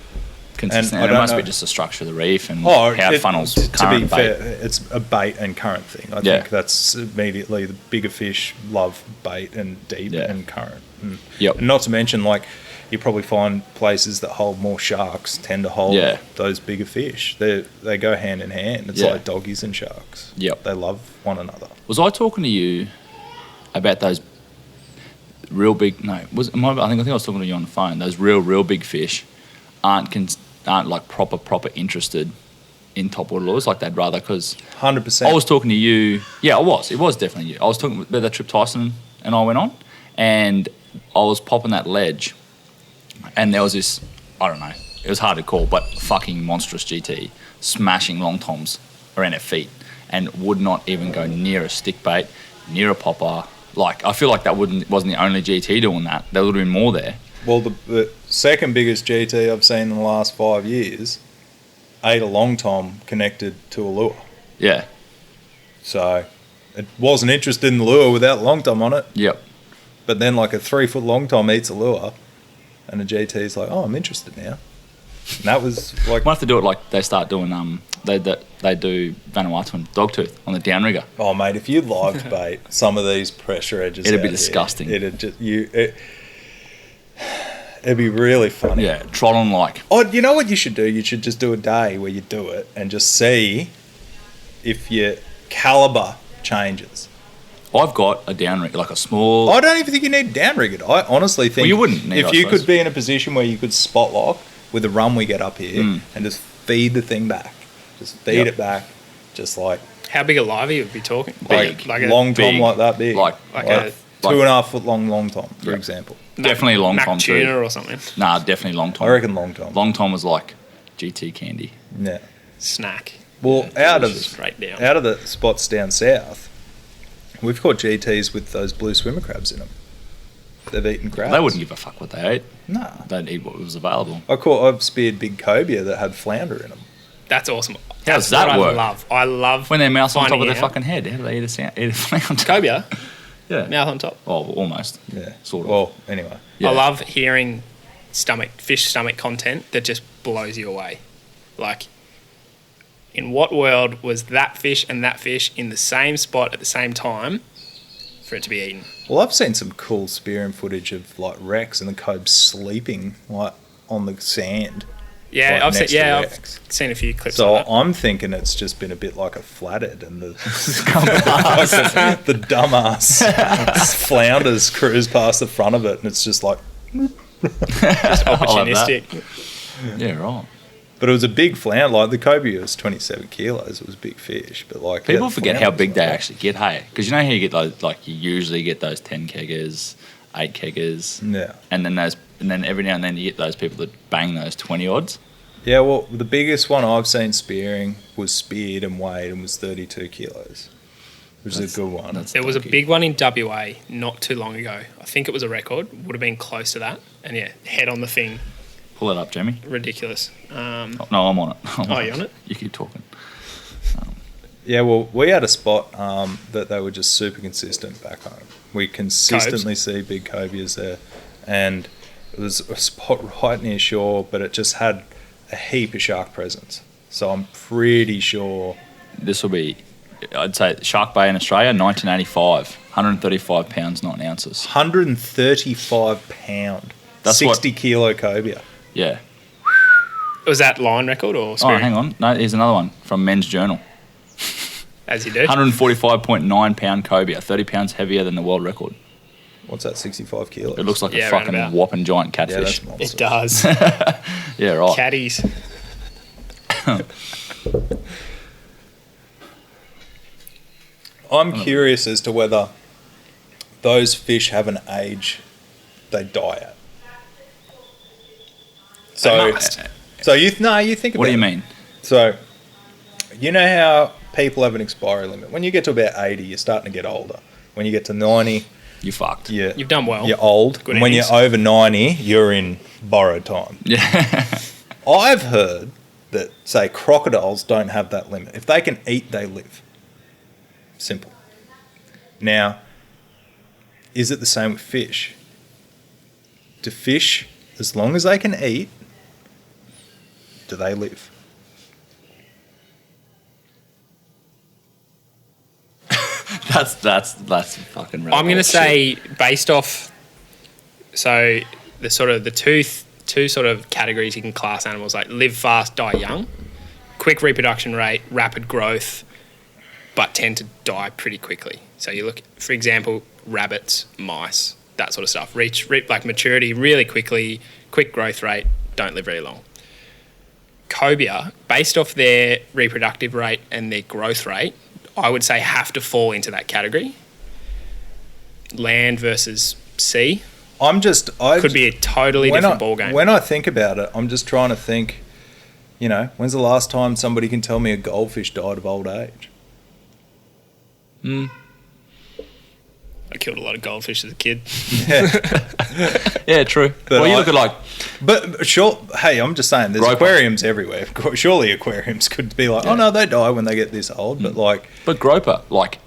Consistent. And it I must don't be know- just the structure of the reef and how it funnels to current be bait. fair, it's a bait and current thing. I think that's immediately the bigger fish love bait and deep and current. Yep. And not to mention, like, you probably find places that hold more sharks tend to hold those bigger fish. They go hand in hand. It's like doggies and sharks. Yep. They love one another. Was I talking to you about those real big... No, I think I was talking to you on the phone. Those real big fish aren't like proper interested in topwater lures, like they'd rather, because 100%. I was talking to you. Yeah, it was definitely you. I was talking about that trip Tyson and I went on, and I was popping that ledge, and there was this, I don't know, it was hard to call, but fucking monstrous GT smashing long toms around her feet and would not even go near a stick bait, near a popper. Like, I feel like that wasn't the only GT doing that. There would have been more there. Well, the second biggest GT I've seen in the last 5 years ate a long tom connected to a lure. Yeah. So it wasn't interested in the lure without long tom on it. Yep. But then, like, a 3 foot long tom eats a lure, and the GT's like, "Oh, I'm interested now." And that was like, Might have to do it like they start doing. They do Vanuatu and Dogtooth on the downrigger. oh mate, if you live bait some of these pressure edges, It'd be out here, disgusting. It'd be really funny. Yeah, trolling like. Oh, you know what you should do? You should just do a day where you do it and just see if your caliber changes. I've got a downrigger, like a small. I don't even think you need downrig it. I honestly think you wouldn't need, if I you suppose. could be in a position where you could spot lock with the run we get up here and just feed the thing back. Just feed it back. Just like How big a livey would be talking? like a long tom big, like that big. like a 2.5 foot long tom, for example. definitely long Mac tom tuna too. or something. Nah, definitely long tom. I reckon long tom. Long tom was like GT candy. Yeah. Snack. Well, out of Straight down. out of the spots down south, we've caught GTs with those blue swimmer crabs in them. They've eaten crabs. They wouldn't give a fuck what they ate. Nah. They'd eat what was available. I've speared big cobia that had flounder in them. That's awesome. How's That's that what work? I love When their mouth's on top of finding their out. fucking head, how do they eat a flounder? Cobia, Yeah. mouth on top. Oh, almost. Yeah. Sort of. Well, anyway. Yeah. I love hearing fish stomach content that just blows you away. Like, in what world was that fish and that fish in the same spot at the same time for it to be eaten? Well, I've seen some cool spearing footage of like Rex and the Cobes sleeping like on the sand. Yeah, Like I've seen. next to Yeah, Rex. I've seen a few clips. So of that. I'm thinking it's just been a bit like a flathead, and the the dumbass flounders cruise past the front of it, and it's just like. Just opportunistic. Yeah, right. But it was a big flounder. Like the cobia was 27 kilos. It was a big fish, but like People yeah, the forget how flounders big were they like- actually get, hey? Because you know how you get those, like, you usually get those 10 keggers, 8 keggers, Yeah. and then every now and then you get those people that bang those 20 odds. Yeah, well, the biggest one I've seen spearing was speared and weighed and was 32 kilos, which is a good one. There was a big one in WA not too long ago. I think it was a record. Would have been close to that. And yeah, head on the thing. Pull it up, Jamie. Ridiculous. Oh, no, I'm on it. You on it? You keep talking. Yeah, well, we had a spot that they were just super consistent back home. We consistently see big cobias there, and it was a spot right near shore, but it just had a heap of shark presence. So I'm pretty sure. This will be, I'd say, Shark Bay in Australia, 1985. 135 pounds, 9 ounces. 135 pound, That's 60 kilo cobia. Yeah. Was that line record or Oh, spirit? hang on. No, here's another one from Men's Journal. As you do. 145.9 pound cobia, 30 pounds heavier than the world record. What's that, 65 kilos? It looks like Yeah, a fucking roundabout. whopping giant yeah, catfish. that's monster. It does. Yeah, right. Caddies. I'm curious as to whether those fish have an age they die at. So, They must. you think about What do you it. mean? So, you know how people have an expiry limit. When you get to about 80, you're starting to get older. When you get to 90, You fucked. You've done well. you're old. Good And when innings. you're over 90, you're in borrowed time. Yeah. I've heard that, say, crocodiles don't have that limit. If they can eat, they live. Simple. Now, is it the same with fish? Do fish, as long as they can eat, do they live? That's fucking right. I'm going to say, based off, so the two sort of categories you can class animals, like live fast, die young, quick reproduction rate, rapid growth, but tend to die pretty quickly. So you look, for example, rabbits, mice, that sort of stuff, reach like maturity really quickly, quick growth rate, don't live very long. Cobia, based off their reproductive rate and their growth rate, I would say have to fall into that category. Land versus sea could be a totally different ballgame. When I think about it, I'm just trying to think, when's the last time somebody can tell me a goldfish died of old age? I killed a lot of goldfish as a kid. Yeah, true. But Well, you I- look at like But sure, hey, I'm just saying, there's Groper. aquariums everywhere. Surely aquariums could be like, oh no, they die when they get this old. But like, But groper, like,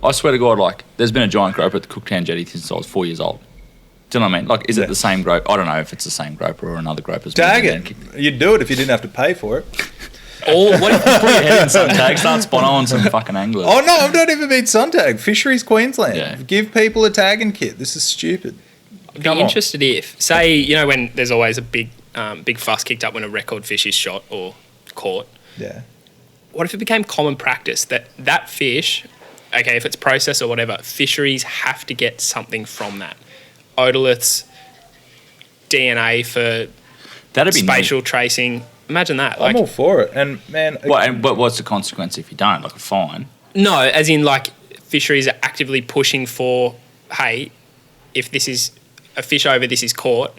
I swear to God, like, there's been a giant groper at the Cooktown Jetty since I was 4 years old. Do you know what I mean? Like, is Yeah. it the same groper? I don't know if it's the same groper or another groper's. tag been it. You'd do it if you didn't have to pay for it. Or what if you put your head in some tag, start spotting on some fucking anglers? Oh no, I've not even been suntag. Fisheries Queensland. Yeah. Give people a tagging kit. This is stupid. I'd be Come on. interested if, say, when there's always a big fuss kicked up when a record fish is shot or caught. Yeah. What if it became common practice that fish, okay, if it's processed or whatever, fisheries have to get something from that? Otoliths, DNA for That'd be spatial tracing. Imagine that. I'm all for it. And man, But what's the consequence if you don't? Like a fine? No, as in like fisheries are actively pushing for, hey, if this is a fish over, this is caught,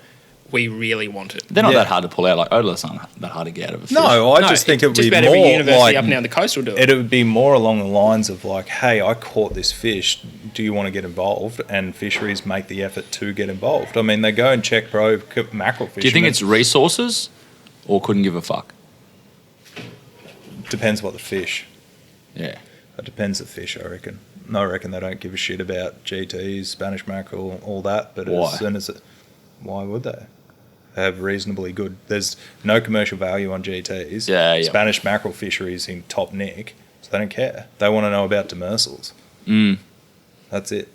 we really want it. They're not Yeah. that hard to pull out. Like otoliths aren't that hard to get out of a fish. no, I just think it would just be about every more university like up and down the coast will do it. it would be more along the lines of like, hey, I caught this fish. Do you want to get involved? And fisheries make the effort to get involved. I mean, they go and check mackerel fish. Do you think it's resources or couldn't give a fuck? Depends what the fish. Yeah. It depends the fish, I reckon. I reckon they don't give a shit about GTs, Spanish mackerel, all that. But Why? as soon as why would they? They have reasonably good. There's no commercial value on GTs. Yeah. Spanish mackerel fisheries in top nick, so they don't care. They want to know about demersals. That's it.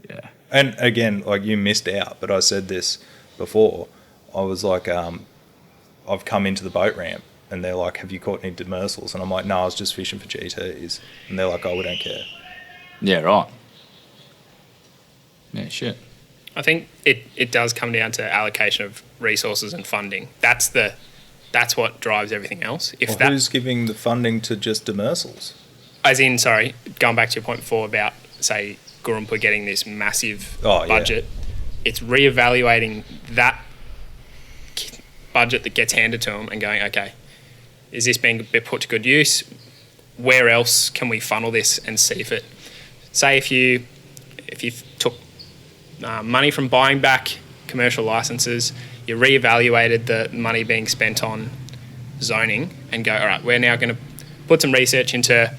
Yeah. And again, like, you missed out, but I said this before. I was like, I've come into the boat ramp, and they're like, have you caught any demersals? And I'm like, no, I was just fishing for GTs. And they're like, oh, we don't care. Yeah, right. Yeah, shit. I think it does come down to allocation of resources and funding. That's what drives everything else. If Well, who's giving the funding to just demersals? as in, sorry, going back to your point before about, say, Gurumpa getting this massive budget, it's reevaluating that budget that gets handed to them and going, okay, is this being put to good use? Where else can we funnel this and see if it... Say if you took money from buying back commercial licenses, you reevaluated the money being spent on zoning and go, all right, we're now going to put some research into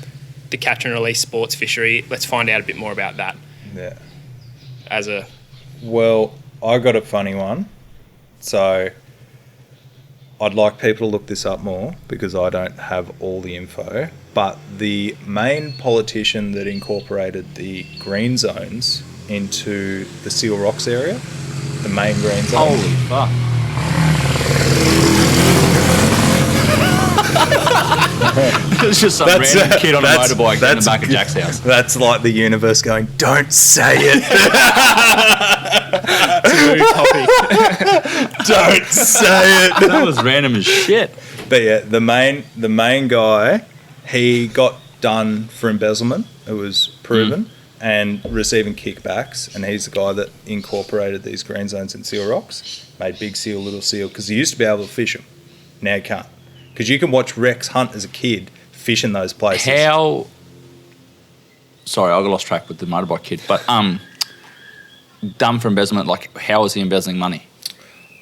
the catch and release sports fishery. Let's find out a bit more about that. Yeah. Well, I got a funny one. So I'd like people to look this up more because I don't have all the info. But the main politician that incorporated the green zones into the Seal Rocks area, the main green zone. Holy fuck. It's just some random kid on a motorbike in the back of Jack's house. That's like the universe going, don't say it. Don't say it. That was random as shit. But yeah, the main guy, he got done for embezzlement. It was proven. And receiving kickbacks, and he's the guy that incorporated these green zones in Seal Rocks, made big seal, little seal, because he used to be able to fish them. Now you can't. Because you can watch Rex hunt as a kid, fish in those places. How... Sorry, I got lost track with the motorbike kid, but done for embezzlement, like, how was he embezzling money?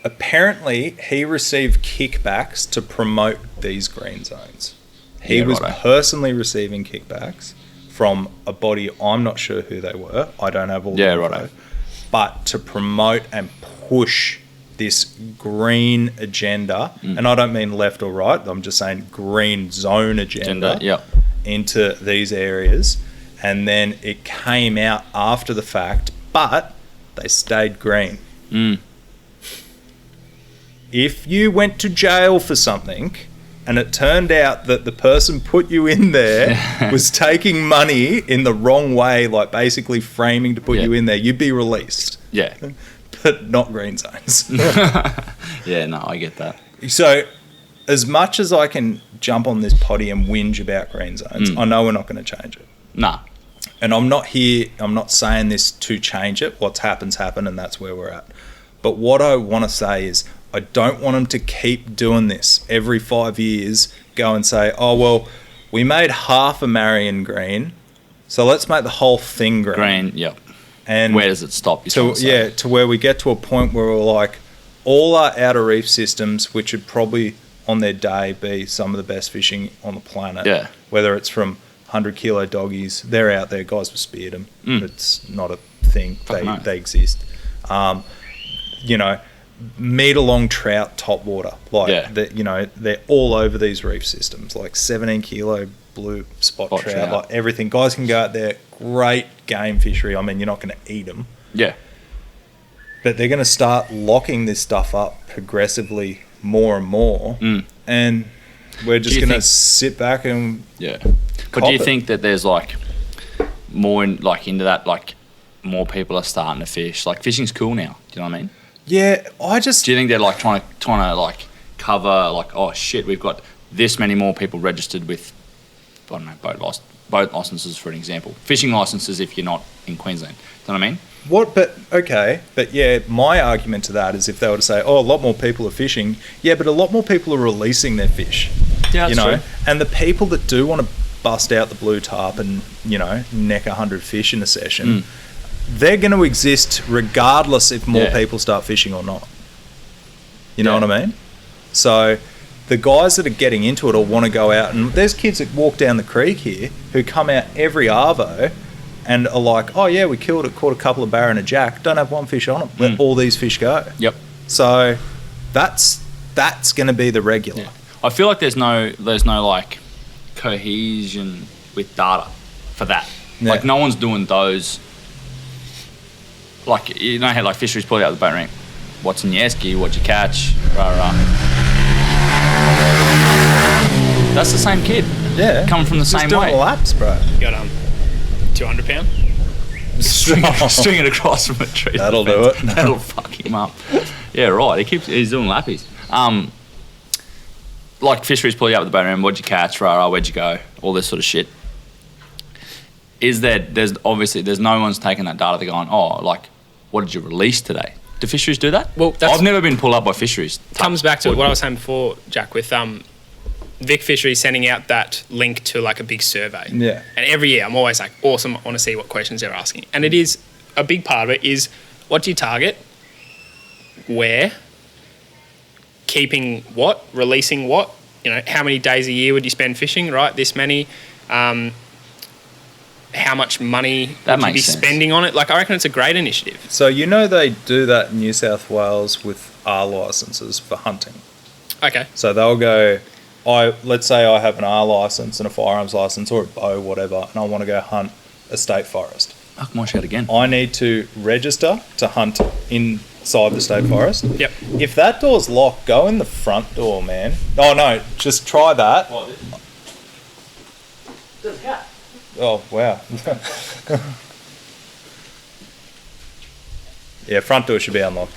Apparently, he received kickbacks to promote these green zones. He was personally receiving kickbacks from a body, I'm not sure who they were. I don't have all the info. But to promote and push this green agenda, and I don't mean left or right, I'm just saying green zone agenda into these areas. And then it came out after the fact, but they stayed green. If you went to jail for something and it turned out that the person put you in there was taking money in the wrong way, like basically framing to put you in there, you'd be released. Yeah. But not green zones. Yeah, no, I get that. So as much as I can jump on this potty and whinge about green zones, I know we're not going to change it. Nah. And I'm not saying this to change it. What's happened, and that's where we're at. But what I want to say is I don't want them to keep doing this every 5 years, go and say, oh, well, we made half a Marion green, so let's make the whole thing green. Green, yep. And where does it stop? To where we get to a point where we're like, all our outer reef systems, which would probably on their day be some of the best fishing on the planet, whether it's from 100-kilo doggies, they're out there, guys have speared them. It's not a thing. They exist. Metre-long trout top water. They're all over these reef systems, like 17-kilo blue spot trout, like everything. Guys can go out there, great game fishery. I mean, you're not going to eat them. Yeah. But they're going to start locking this stuff up progressively more and more. And we're just going to sit back and But do you think that there's like more into that, like more people are starting to fish? Like fishing's cool now. Do you know what I mean? Yeah, do you think they're like trying to like cover like, oh shit, we've got this many more people registered with, I don't know, boat licenses for an example, fishing licenses if you're not in Queensland. Do you know what I mean? But yeah, my argument to that is if they were to say, oh, a lot more people are fishing, but a lot more people are releasing their fish. Yeah, that's true. And the people that do want to bust out the blue tarp and neck 100 fish in a session. They're going to exist regardless if more people start fishing or not. You know what I mean? So the guys that are getting into it or want to go out, and there's kids that walk down the creek here who come out every arvo and are like, oh yeah, we caught a couple of barra and a jack, don't have one fish on them, let all these fish go. Yep. So that's going to be the regular. Yeah. I feel like there's no like cohesion with data for that. Yeah. Like no one's doing those. Like you know how like fisheries pull out the boat ramp. What's in your esky? What'd you catch? Rah rah. That's the same kid. Yeah. Coming from the Just same doing way. laps, bro. You got 200 pound. String it across from a tree. That'll do it. That'll fuck him up. Yeah, right. He's doing lappies. Like fisheries pull you up with the boat ramp. What'd you catch? Rah rah. Where'd you go? All this sort of shit. There's no one's taking that data. They're going, oh, like, what did you release today? Do fisheries do that? Well, I've never been pulled up by fisheries. Comes back to what I was saying before, Jack, with Vic Fisheries sending out that link to like a big survey. Yeah. And every year I'm always like, awesome, I want to see what questions they're asking. And it is, a big part of it is, what do you target? Where? Keeping what? Releasing what? You know, how many days a year would you spend fishing, right? This many. How much money That would you be makes sense. spending on it? Like, I reckon it's a great initiative. So you know they do that in New South Wales with R licenses for hunting. Okay. So they'll go, let's say I have an R license and a firearms license or a bow, whatever, and I want to go hunt a state forest. Fuck my shit again. I need to register to hunt inside the state forest. Yep. If that door's locked, go in the front door, man. Oh no, just try that. There's a cat. Oh wow. Yeah, front door should be unlocked.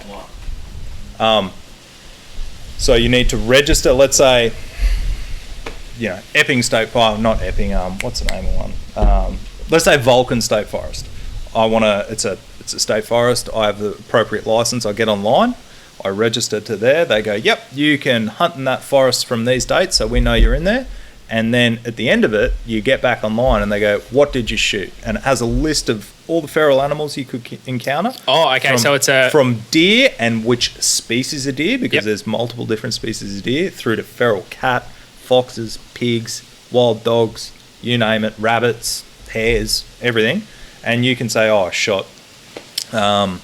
So you need to register, let's say, you know, Epping State Forest, not Epping, what's the name of one? Let's say Vulcan State Forest. It's a state forest, I have the appropriate license, I get online, I register to there, they go, yep, you can hunt in that forest from these dates, so we know you're in there. And then at the end of it, you get back online and they go, what did you shoot? And it has a list of all the feral animals you could encounter. Oh, okay. So it's from deer and which species of deer, because Yep. there's multiple different species of deer, through to feral cat, foxes, pigs, wild dogs, you name it, rabbits, hares, everything. And you can say, oh, I shot, I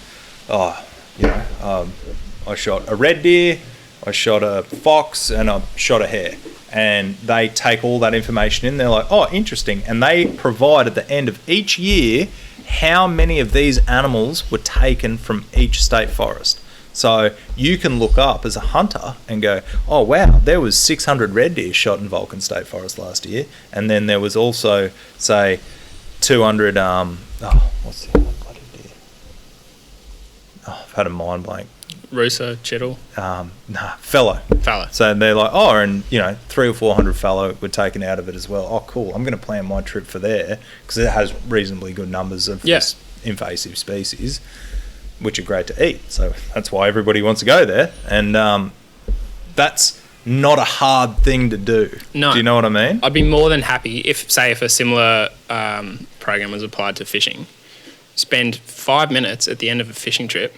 shot a red deer, I shot a fox, and I shot a hare. And they take all that information in. They're like, oh, interesting. And they provide at the end of each year how many of these animals were taken from each state forest. So you can look up as a hunter and go, oh, wow, there was 600 red deer shot in Vulcan State Forest last year. And then there was also, say, 200, what's the other bloody deer? Oh, I've had a mind blank. Rusa, Chettle, Fellow. Falla. So they're like, oh, and 300 or 400 fallow were taken out of it as well. Oh, cool. I'm going to plan my trip for there because it has reasonably good numbers of this invasive species, which are great to eat. So that's why everybody wants to go there. And that's not a hard thing to do. No. Do you know what I mean? I'd be more than happy if a similar program was applied to fishing. Spend 5 minutes at the end of a fishing trip,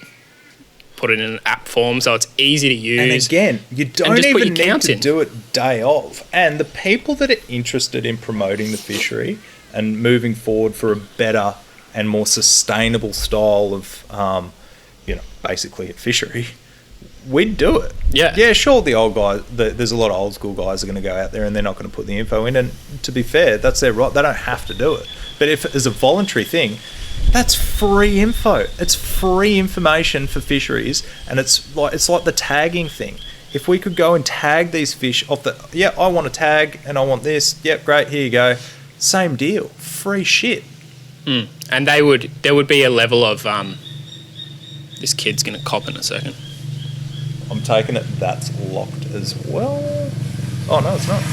put it in an app form so it's easy to use. And again, you don't just put even your need counts to in. do it day of. And the people that are interested in promoting the fishery and moving forward for a better and more sustainable style of, basically a fishery, we'd do it. Yeah. Yeah, sure, the old guys, there's a lot of old school guys are going to go out there and they're not going to put the info in. And to be fair, that's their right. They don't have to do it. But if it is a voluntary thing, that's free info. It's free information for fisheries, and it's like the tagging thing. If we could go and tag these fish off I want a tag and I want this. Yep, great, here you go. Same deal. Free shit. And there would be a level of this kid's gonna cop in a second. I'm taking it that's locked as well. Oh no, it's not.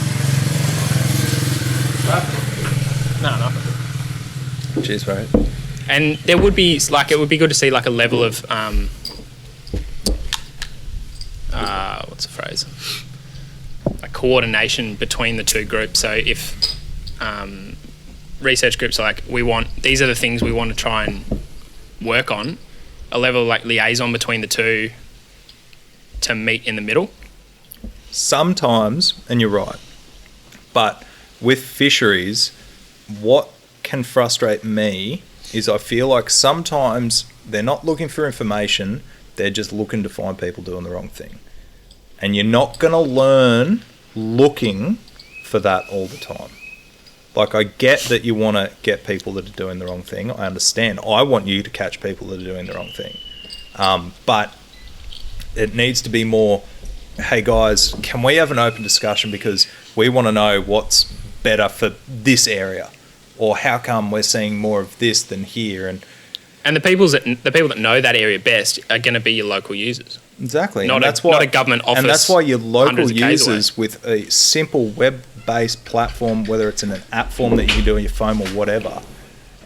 No. Cheers, mate. And there would be it would be good to see like a level of what's the phrase? Like coordination between the two groups. So if research groups are like, these are the things we want to try and work on, a level of like liaison between the two to meet in the middle. sometimes, and you're right, but with fisheries, what can frustrate me is I feel like sometimes they're not looking for information, they're just looking to find people doing the wrong thing. And you're not going to learn looking for that all the time. Like, I get that you want to get people that are doing the wrong thing. I understand. I want you to catch people that are doing the wrong thing. But it needs to be more, hey guys, can we have an open discussion because we want to know what's better for this area? Or how come we're seeing more of this than here? And the people that know that area best are going to be your local users. Exactly. Not a government office. And that's why your local hundreds of k's away. users with a simple web-based platform, whether it's in an app form that you can do on your phone or whatever,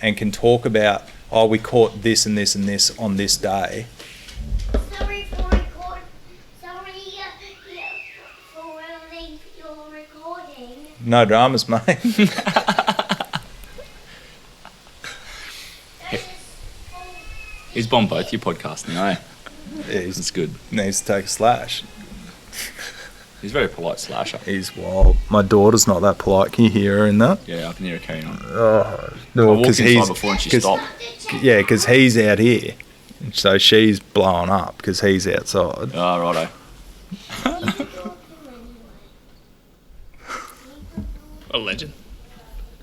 and can talk about, oh, we caught this and this and this on this day. Sorry for record. Sorry for your recording. No dramas, mate. He's bombed both your podcasts now, eh? Yeah, It's good. needs to take a slash. He's a very polite slasher. He's wild. My daughter's not that polite. Can you hear her in that? Yeah, I can hear her carrying on. Oh, I no, walked because inside before and she stopped. Yeah, because he's out here. So she's blowing up because he's outside. Oh, righto. A legend.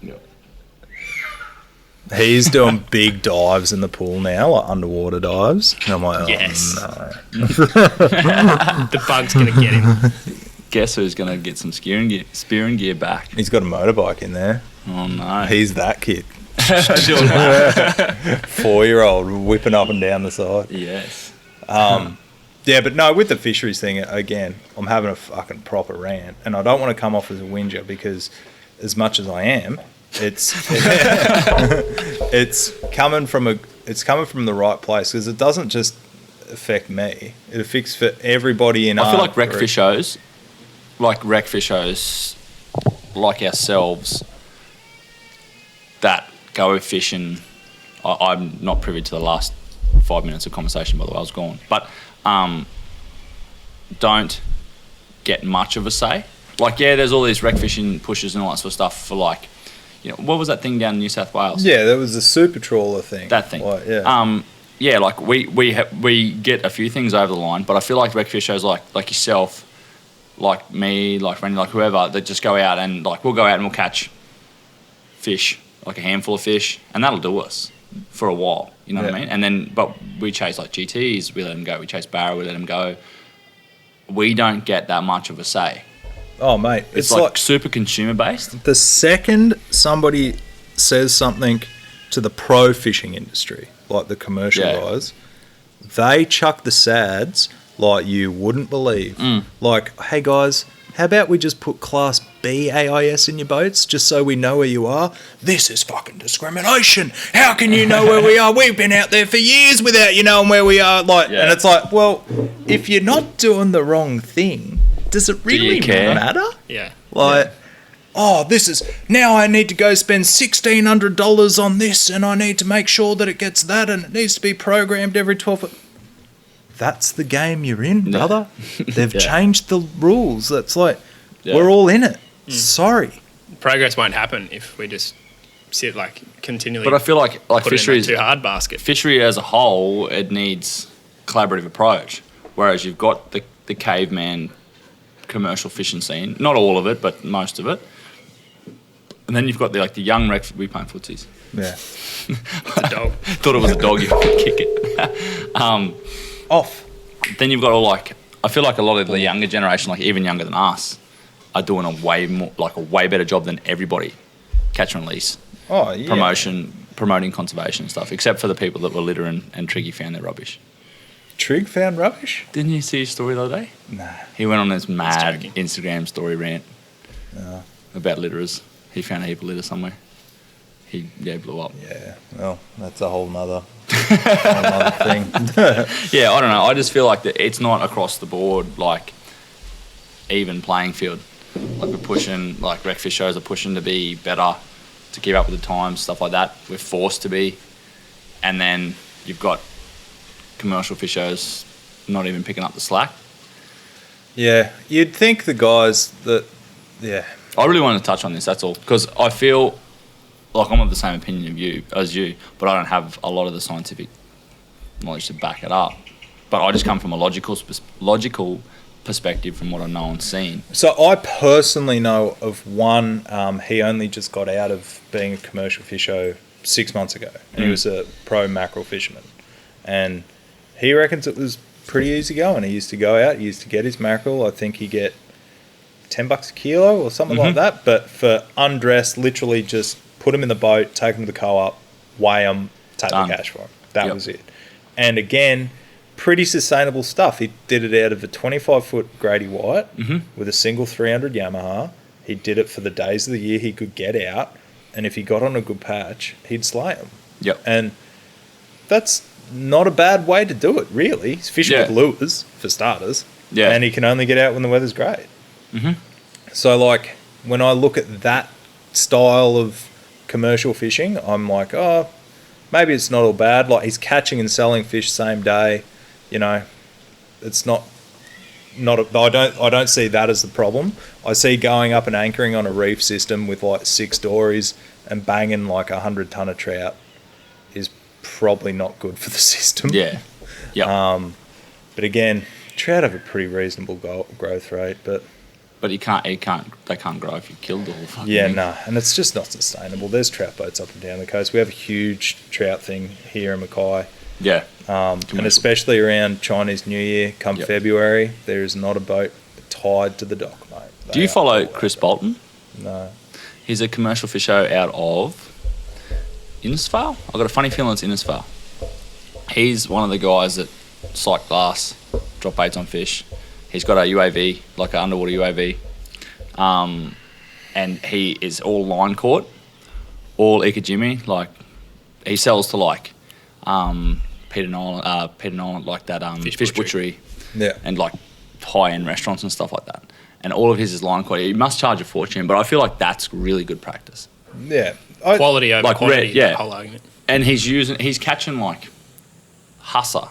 Yeah. He's doing big dives in the pool now, like underwater dives. And I'm like, oh, Yes. no. The bug's going to get him. Guess who's going to get some spearing gear back? He's got a motorbike in there. Oh, no. He's that kid. Doing that. 4-year-old whipping up and down the side. Yes. Yeah, but no, with the fisheries thing, again, I'm having a fucking proper rant. And I don't want to come off as a whinger because as much as I am, it's coming from the right place because it doesn't just affect me. It affects for everybody in our I feel like rec fishos, like ourselves, that go fishing. I'm not privy to the last 5 minutes of conversation, by the way, I was gone. But don't get much of a say. Like, yeah, there's all these rec fishing pushes and all that sort of stuff for, like, you know, what was that thing down in New South Wales? Yeah, there was the super trawler thing. That thing. Like, yeah. Yeah, like we get a few things over the line, but I feel like rec fishos like yourself, like me, like Rennie, like whoever, that just go out and, like, we'll go out and we'll catch fish, like a handful of fish, and that'll do us for a while, you know what I mean? And then, but we chase like GTs, we let them go. We chase barra, we let them go. We don't get that much of a say. Oh, mate. It's like super consumer based. The second somebody says something to the pro fishing industry, like the commercial guys, they chuck the sads like you wouldn't believe. Like, hey guys, how about we just put Class B AIS in your boats just so we know where you are? This is fucking discrimination. How can you know where we are? We've been out there for years without you knowing where we are. Like, and it's like, well, if you're not doing the wrong thing, does it really matter? Yeah. Like, oh, this is, now I need to go spend $1,600 on this and I need to make sure that it gets that and it needs to be programmed every 12. That's the game you're in, brother. They've changed the rules. That's like, we're all in it. Sorry. Progress won't happen if we just sit like continually. But I feel like fishery is too hard basket. Fishery as a whole, it needs collaborative approach. Whereas you've got the caveman commercial fishing scene, not all of it, but most of it. And then you've got the young rec. We playing footsies. Yeah. The dog. Thought it was a dog. You could kick it. Off. Then you've got all I feel like a lot of the younger generation, like even younger than us, are doing a way better job than everybody. Catch and release. Oh, yeah. Promoting conservation and stuff, except for the people that were litter and Triggy found their rubbish. Trig found rubbish? Didn't you see his story the other day? Nah. He went on this mad Instagram story rant about litterers. He found a heap of litter somewhere. He blew up. Yeah, well, that's a whole nother thing. Yeah, I don't know. I just feel like that it's not across the board, like, even playing field. Like, we're pushing, like, rec fish shows are pushing to be better, to keep up with the times, stuff like that. We're forced to be. And then you've got commercial fish shows not even picking up the slack. Yeah, you'd think the guys that, yeah. I really want to touch on this, that's all. Because I feel like I'm of the same opinion as you, but I don't have a lot of the scientific knowledge to back it up. But I just come from a logical perspective from what I know and seen. So I personally know of one, he only just got out of being a commercial fisho 6 months ago. And he was a pro mackerel fisherman. And he reckons it was pretty easy going. He used to go out, he used to get his mackerel. I think he get $10 a kilo or something like that. But for undressed, literally just put him in the boat, take him to the co-op, weigh him, take the cash for him. That was it. And again, pretty sustainable stuff. He did it out of a 25-foot Grady White with a single 300 Yamaha. He did it for the days of the year he could get out. And if he got on a good patch, he'd slay him. Yep. And that's not a bad way to do it, really. He's fishing with lures, for starters. Yeah. And he can only get out when the weather's great. So, like, when I look at that style of commercial fishing, I'm like, oh, maybe it's not all bad. Like, he's catching and selling fish same day. You know, it's not I don't see that as the problem. I see going up and anchoring on a reef system with like 6 dories and banging like 100 ton of trout is probably not good for the system. Yeah. Yeah. But again, trout have a pretty reasonable growth rate, but they can't grow if you killed the whole fucking thing. And it's just not sustainable. There's trout boats up and down the coast. We have a huge trout thing here in Mackay. Yeah. And especially around Chinese New Year, come February, there is not a boat tied to the dock, mate. Do you follow Chris Bolton? No. He's a commercial fisher out of Innisfail. I've got a funny feeling it's Innisfail. He's one of the guys that sight glass, drop baits on fish. He's got a UAV, like an underwater UAV. And he is all line caught, all ikejime. Like, he sells to like Peter Nolan, like that fish butchery, and like high-end restaurants and stuff like that. And all of his is line caught. He must charge a fortune, but I feel like that's really good practice. Yeah, quality over quantity. The whole argument. And he's catching like hussa,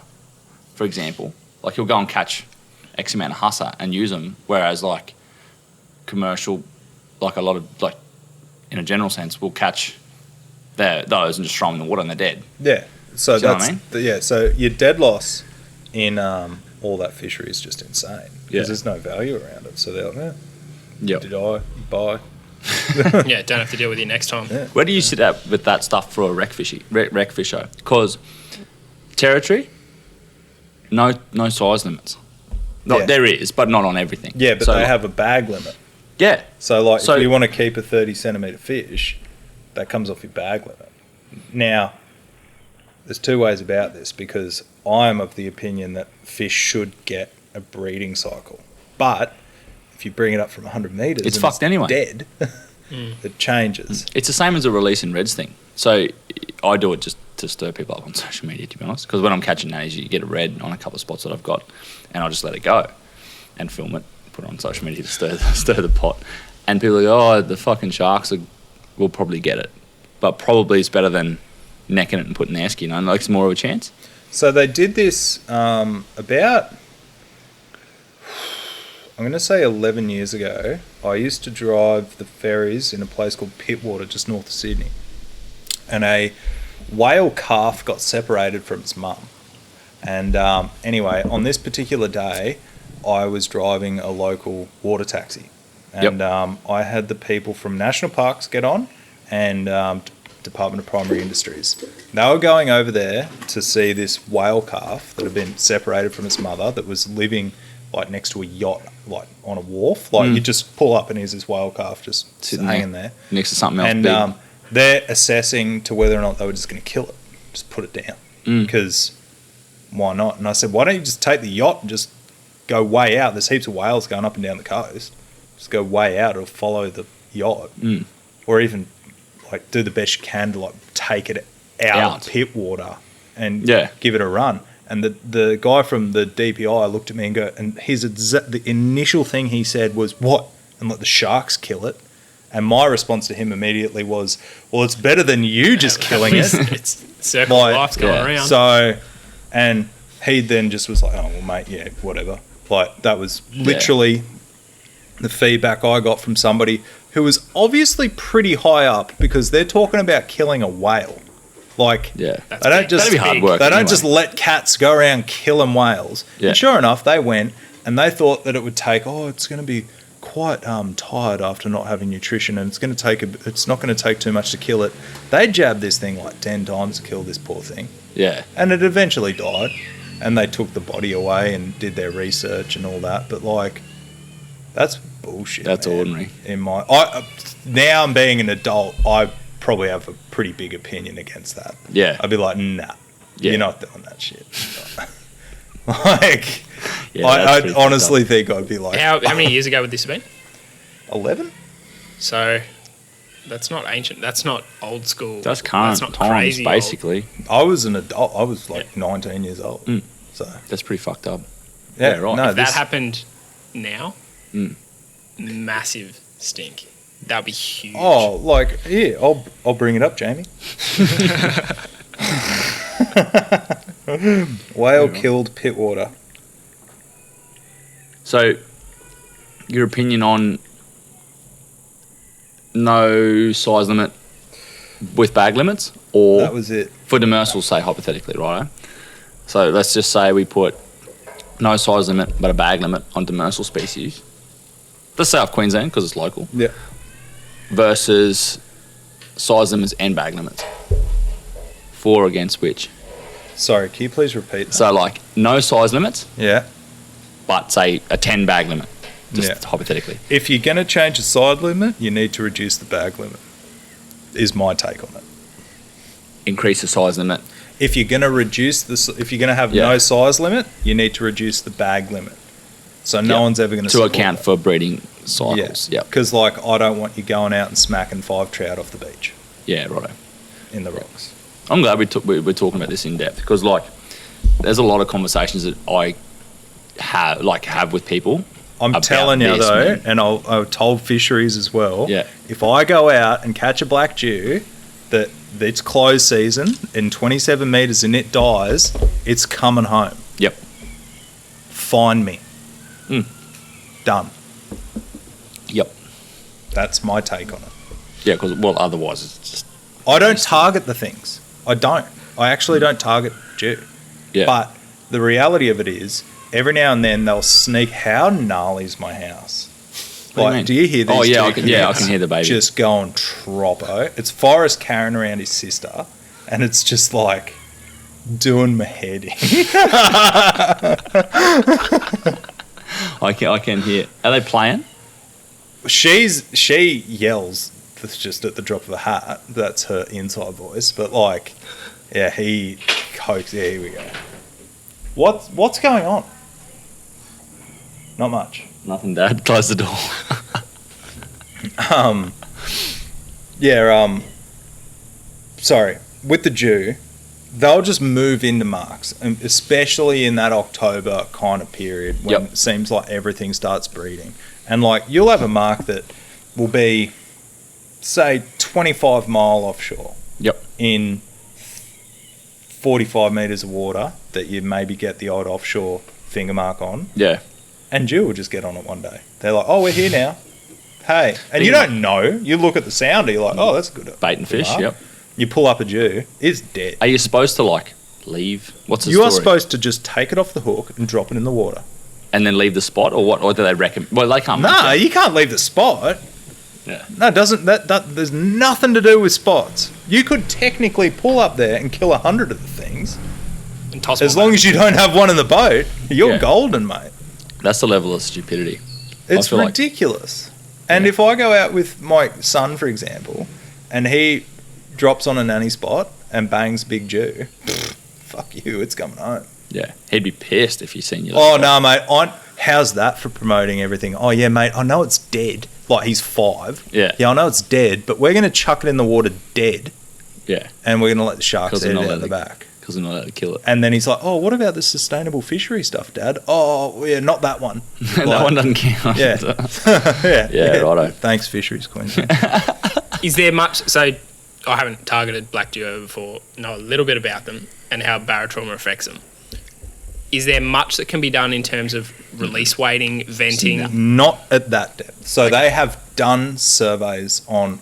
for example. Like, he'll go and catch X amount of hussa and use them, whereas like commercial, like a lot of, like, in a general sense, will catch those and just throw them in the water and they're dead. Yeah. So do you that's know what I mean? So your dead loss in all that fishery is just insane because there's no value around it. So they're like, did I buy? Yeah, don't have to deal with you next time. Yeah. Where do you sit at with that stuff for a wreck fisher? Because territory, no size limits. There is, but not on everything. Yeah, but they have a bag limit. Yeah. So, like, if you want to keep a 30-centimetre fish, that comes off your bag limit. Now, there's 2 ways about this because I'm of the opinion that fish should get a breeding cycle. But if you bring it up from 100 metres, it's fucked anyway. Dead. It changes. It's the same as a release in reds thing. So I do it just to stir people up on social media, to be honest. Because when I'm catching nannies, you get a red on a couple of spots that I've got, and I'll just let it go and film it, put it on social media to stir the pot. And people are like, oh, the fucking sharks will probably get it. But probably it's better than necking it and putting the esky, you know, like it's more of a chance. So they did this about, I'm going to say 11 years ago. I used to drive the ferries in a place called Pittwater, just north of Sydney. And a whale calf got separated from its mum. And anyway, on this particular day, I was driving a local water taxi. And I had the people from National Parks get on and Department of Primary Industries. They were going over there to see this whale calf that had been separated from its mother that was living like next to a yacht, like on a wharf. Like you just pull up and here's this whale calf just sitting hanging there. Next to something else and, big. They're assessing to whether or not they were just going to kill it. Just put it down. Because why not? And I said, why don't you just take the yacht and just go way out? There's heaps of whales going up and down the coast. Just go way out. It'll follow the yacht. Or even like do the best you can to like take it out of pit water and give it a run. And the guy from the DPI looked at me and go, and the initial thing he said was, what? And let the sharks kill it. And my response to him immediately was, well, it's better than you just killing it. It's circle of life's going around. So, and he then just was like, oh, well, mate, yeah, whatever. Like, that was literally the feedback I got from somebody who was obviously pretty high up, because they're talking about killing a whale. Like, Yeah. That's they don't big. just That'd be hard work They don't anyway. just let cats go around killing whales. Yeah. And sure enough, they went and they thought that it would take. It's going to be quite tired after not having nutrition, and it's not going to take too much to kill it. They jabbed this thing like 10 times to kill this poor thing, Yeah. and it eventually died. And they took the body away and did their research and all that. But like, that's bullshit. That's man. ordinary. Now I'm being an adult, I probably have a pretty big opinion against that. Yeah. I'd be like, nah, Yeah. you're not doing that shit. Like, Yeah, that's I pretty honestly think I'd be like, How many years ago would this have been? 11? So that's not ancient. That's not old school. That's current That's not times, crazy old. basically. I was an adult. I was like 19 years old. Mm. So, That's pretty fucked up. yeah, right. No, If that this, happened now, Mm. massive stink. That'd be huge. oh, like, yeah, I'll bring it up, Jamie. Whale killed Pittwater. So, your opinion on no size limit with bag limits, or That was it. for demersals, say hypothetically, right? So let's just say we put no size limit but a bag limit on demersal species. Let's say off Queensland because it's local, Yeah. versus size limits and bag limits. For or against which? Sorry, can you please repeat that? So like no size limits, Yeah. but say a 10 bag limit, just Yeah. hypothetically. If you're going to change the side limit, you need to reduce the bag limit, is my take on it. Increase the size limit. If you're going to if you're going to have Yeah. no size limit, you need to reduce the bag limit. So no Yep. one's ever going To account for breeding cycles. Yeah. Yep. Because, like, I don't want you going out and smacking 5 trout off the beach Yeah, righto. in the rocks. I'm glad we're talking about this in depth because, like, there's a lot of conversations that I have with people. I'm About telling you, this, though, man. and I've told fisheries as well, Yeah. if I go out and catch a black dew that it's closed season in 27 metres and it dies, it's coming home. Yep. Find me. Mm. Done. Yep. That's my take on it. Yeah, because, well, otherwise it's just... I don't target the things. I don't. I actually don't target dew. Yeah. But the reality of it is, every now and then they'll sneak. How gnarly is my house? What do you Like, mean? do you hear these? Oh, yeah, two I cats can hear the baby. just going troppo. It's Forrest carrying around his sister, and it's just like doing my head in. I can hear. Are they playing? She yells. That's just at the drop of a hat. That's her inside voice. But like, yeah, he coaxes. Yeah, here we go. What's going on? Not much. Nothing, Dad. Close the door. Sorry. With the dew, they'll just move into marks, and especially in that October kind of period when Yep. it seems like everything starts breeding. And like, you'll have a mark that will be, say, 25 mile offshore Yep. in 45 metres of water that you maybe get the odd offshore finger mark on, Yeah. and dew will just get on it one day. They're like, oh, we're here now. Hey. And you don't know. You look at the sounder, you're like, oh, that's a good. Bait and good fish, mark. yep. You pull up a dew, it's dead. Are you supposed to, like, leave? What's the You story? are supposed to just take it off the hook and drop it in the water. And then leave the spot, or what? Or do they recommend? Well, they can't. No, you can't leave the spot. Yeah. No, it doesn't that there's nothing to do with spots. You could technically pull up there and kill 100 of the things. And toss As one long back. as you don't have one in the boat, you're Yeah. golden, mate. That's the level of stupidity. It's feel like- ridiculous. And Yeah. if I go out with my son, for example, and he drops on a nanny spot and bangs big dew, fuck you, it's coming home. Yeah. He'd be pissed if he seen you. Oh, no, mate. How's that for promoting everything? Oh, yeah, mate, I know it's dead. Like, he's 5. Yeah. Yeah, I know it's dead, but we're going to chuck it in the water dead, Yeah. and we're going to let the sharks 'Cause eat they're it not out allowed the to- back. Because they're not allowed to kill it. And then he's like, oh, what about the sustainable fishery stuff, Dad? Oh, yeah, not that one. that one doesn't count. Yeah. yeah. Yeah, righto. Thanks, Fisheries Queensland. Is there much? So, I haven't targeted black duo before. Know a little bit about them and how barotrauma affects them. is there much that can be done in terms of release weighting, venting? Not at that depth. So they have done surveys on,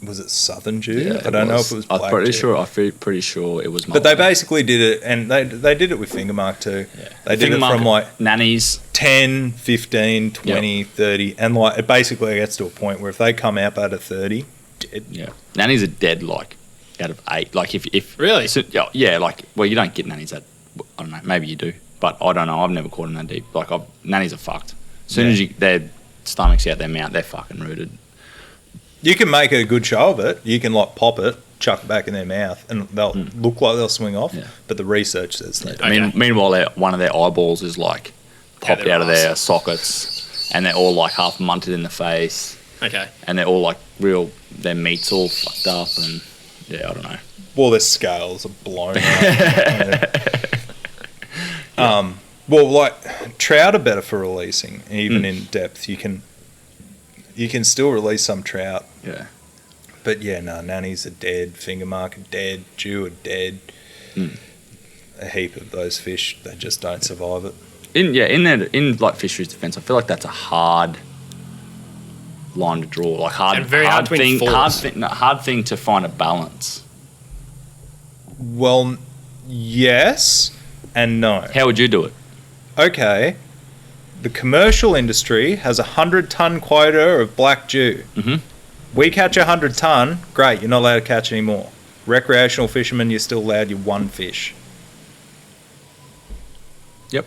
was it Southern Jew? Yeah, I don't know if it was Black I'm pretty Jew. sure. I feel pretty sure it was. But they basically did it, and they did it with finger mark too. Yeah. They did it Fingermark from like nannies. 10, 15, 20, 30, and like it basically gets to a point where if they come out at a 30, dead. Yeah, nannies are dead. Like out of 8. Like if Really? So, yeah. Like you don't get nannies that. I don't know. Maybe you do, but I don't know. I've never caught them that deep. Like nannies are fucked. As soon as their stomach's out their mouth, they're fucking rooted. You can make a good show of it. You can like pop it, chuck it back in their mouth, and they'll look like they'll swing off. Yeah. But the research says they don't. I mean, meanwhile, one of their eyeballs is like popped their out of their arse. sockets, and they're all like half munted in the face, Okay. and they're all like their meat's all fucked up, and yeah, I don't know. Well, their scales are blown out. Well, like trout are better for releasing, even in depth. You can still release some trout. Yeah. But yeah, no, nannies are dead, finger mark are dead, Jew are dead. A heap of those fish, they just don't survive it. In like fisheries defence, I feel like that's a hard line to draw. Like And very hard to enforce. hard thing to find a balance. Well, yes and no. How would you do it? Okay, the commercial industry has a 100-ton quota of black Jew. Mhm. We catch 100 ton, great, you're not allowed to catch any more. Recreational fishermen, you're still allowed your one fish. Yep.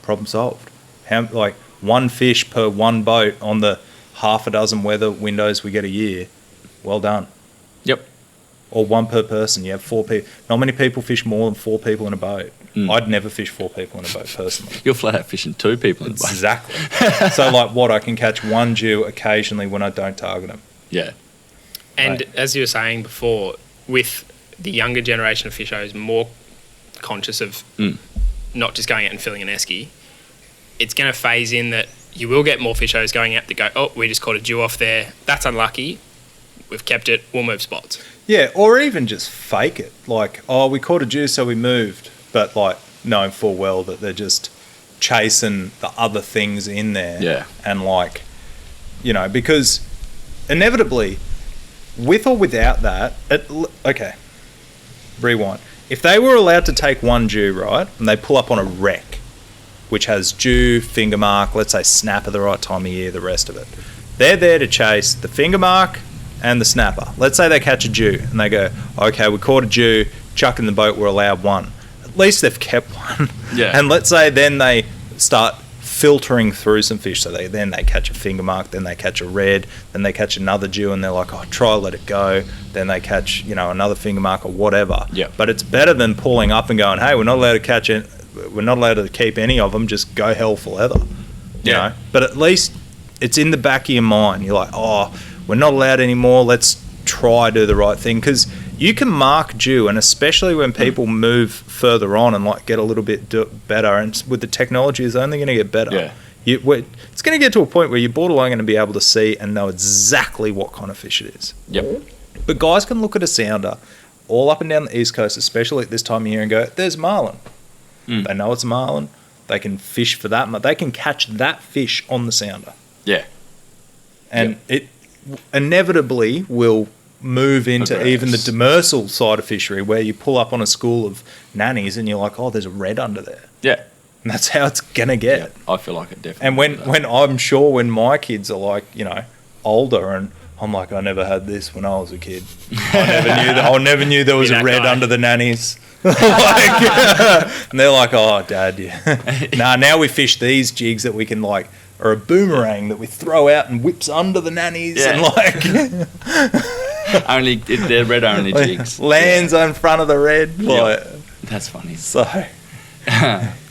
Problem solved. Like one fish per one boat on the half a dozen weather windows we get a year. Well done. Yep. Or one per person. You have 4 people. Not many people fish more than 4 people in a boat. I'd never fish 4 people in a boat personally. You're flat out fishing 2 people in the boat. Exactly. So like what? I can catch one Jew occasionally when I don't target them. Yeah. And Right. as you were saying before, with the younger generation of fishers more conscious of not just going out and filling an esky, it's going to phase in that you will get more fishers going out that go, oh, we just caught a Jew off there. That's unlucky. We've kept it. We'll move spots. Yeah, or even just fake it. Like, oh, we caught a Jew, so we moved. But like knowing full well that they're just chasing the other things in there. Yeah. And like, because inevitably, with or without that, okay, rewind. If they were allowed to take one Jew, right, and they pull up on a wreck, which has Jew, finger mark, let's say snapper the right time of year, the rest of it, they're there to chase the finger mark and the snapper. Let's say they catch a Jew and they go, okay, we caught a Jew, chuck in the boat, we're allowed one. At least they've kept one. Yeah. And let's say then they start filtering through some fish. So they catch a finger mark, then they catch a red, then they catch another Jew and they're like, oh, try let it go. Then they catch, another finger mark or whatever. Yeah. But it's better than pulling up and going, hey, we're not allowed to catch it. We're not allowed to keep any of them. Just go hell for leather. You know? But at least it's in the back of your mind. You're like, oh, we're not allowed anymore. Let's try do the right thing. Because you can mark Jew, and especially when people move further on and like get a little bit better, and with the technology, it's only going to get better. Yeah. It's going to get to a point where you're borderline going to be able to see and know exactly what kind of fish it is. Yep. But guys can look at a sounder all up and down the East Coast, especially at this time of year, and go, there's marlin. They know it's marlin. They can fish for that. They can catch that fish on the sounder. Yeah. And it inevitably will move into even the demersal side of fishery, where you pull up on a school of nannies and you're like, oh, there's a red under there. Yeah. And that's how it's going to get. Yeah. I feel like it definitely. And when I'm sure when my kids are like, older, and I'm like, I never had this when I was a kid. I never knew there was a red under the nannies. And they're like, oh, Dad, yeah. Now we fish these jigs that we can like, or a boomerang that we throw out and whips under the nannies and like only they're red only jigs. Lands in front of the red. Like, that's funny. So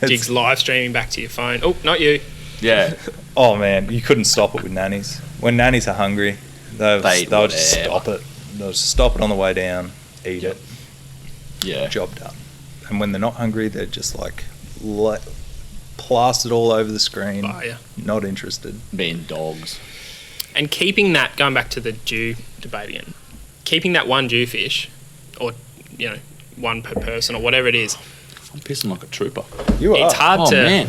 Jigs live streaming back to your phone. Oh, not you. Yeah. Oh man, you couldn't stop it with nannies. When nannies are hungry, they'll just stop it. They'll just stop it on the way down, eat it. Yeah. Job done. And when they're not hungry, they're just like plastered all over the screen. Fire. Not interested. Being dogs. And keeping that, going back to the Jew debate again, keeping that one Jew fish, or, one per person or whatever it is, I'm pissing like a trooper. You are. It's hard Oh to man,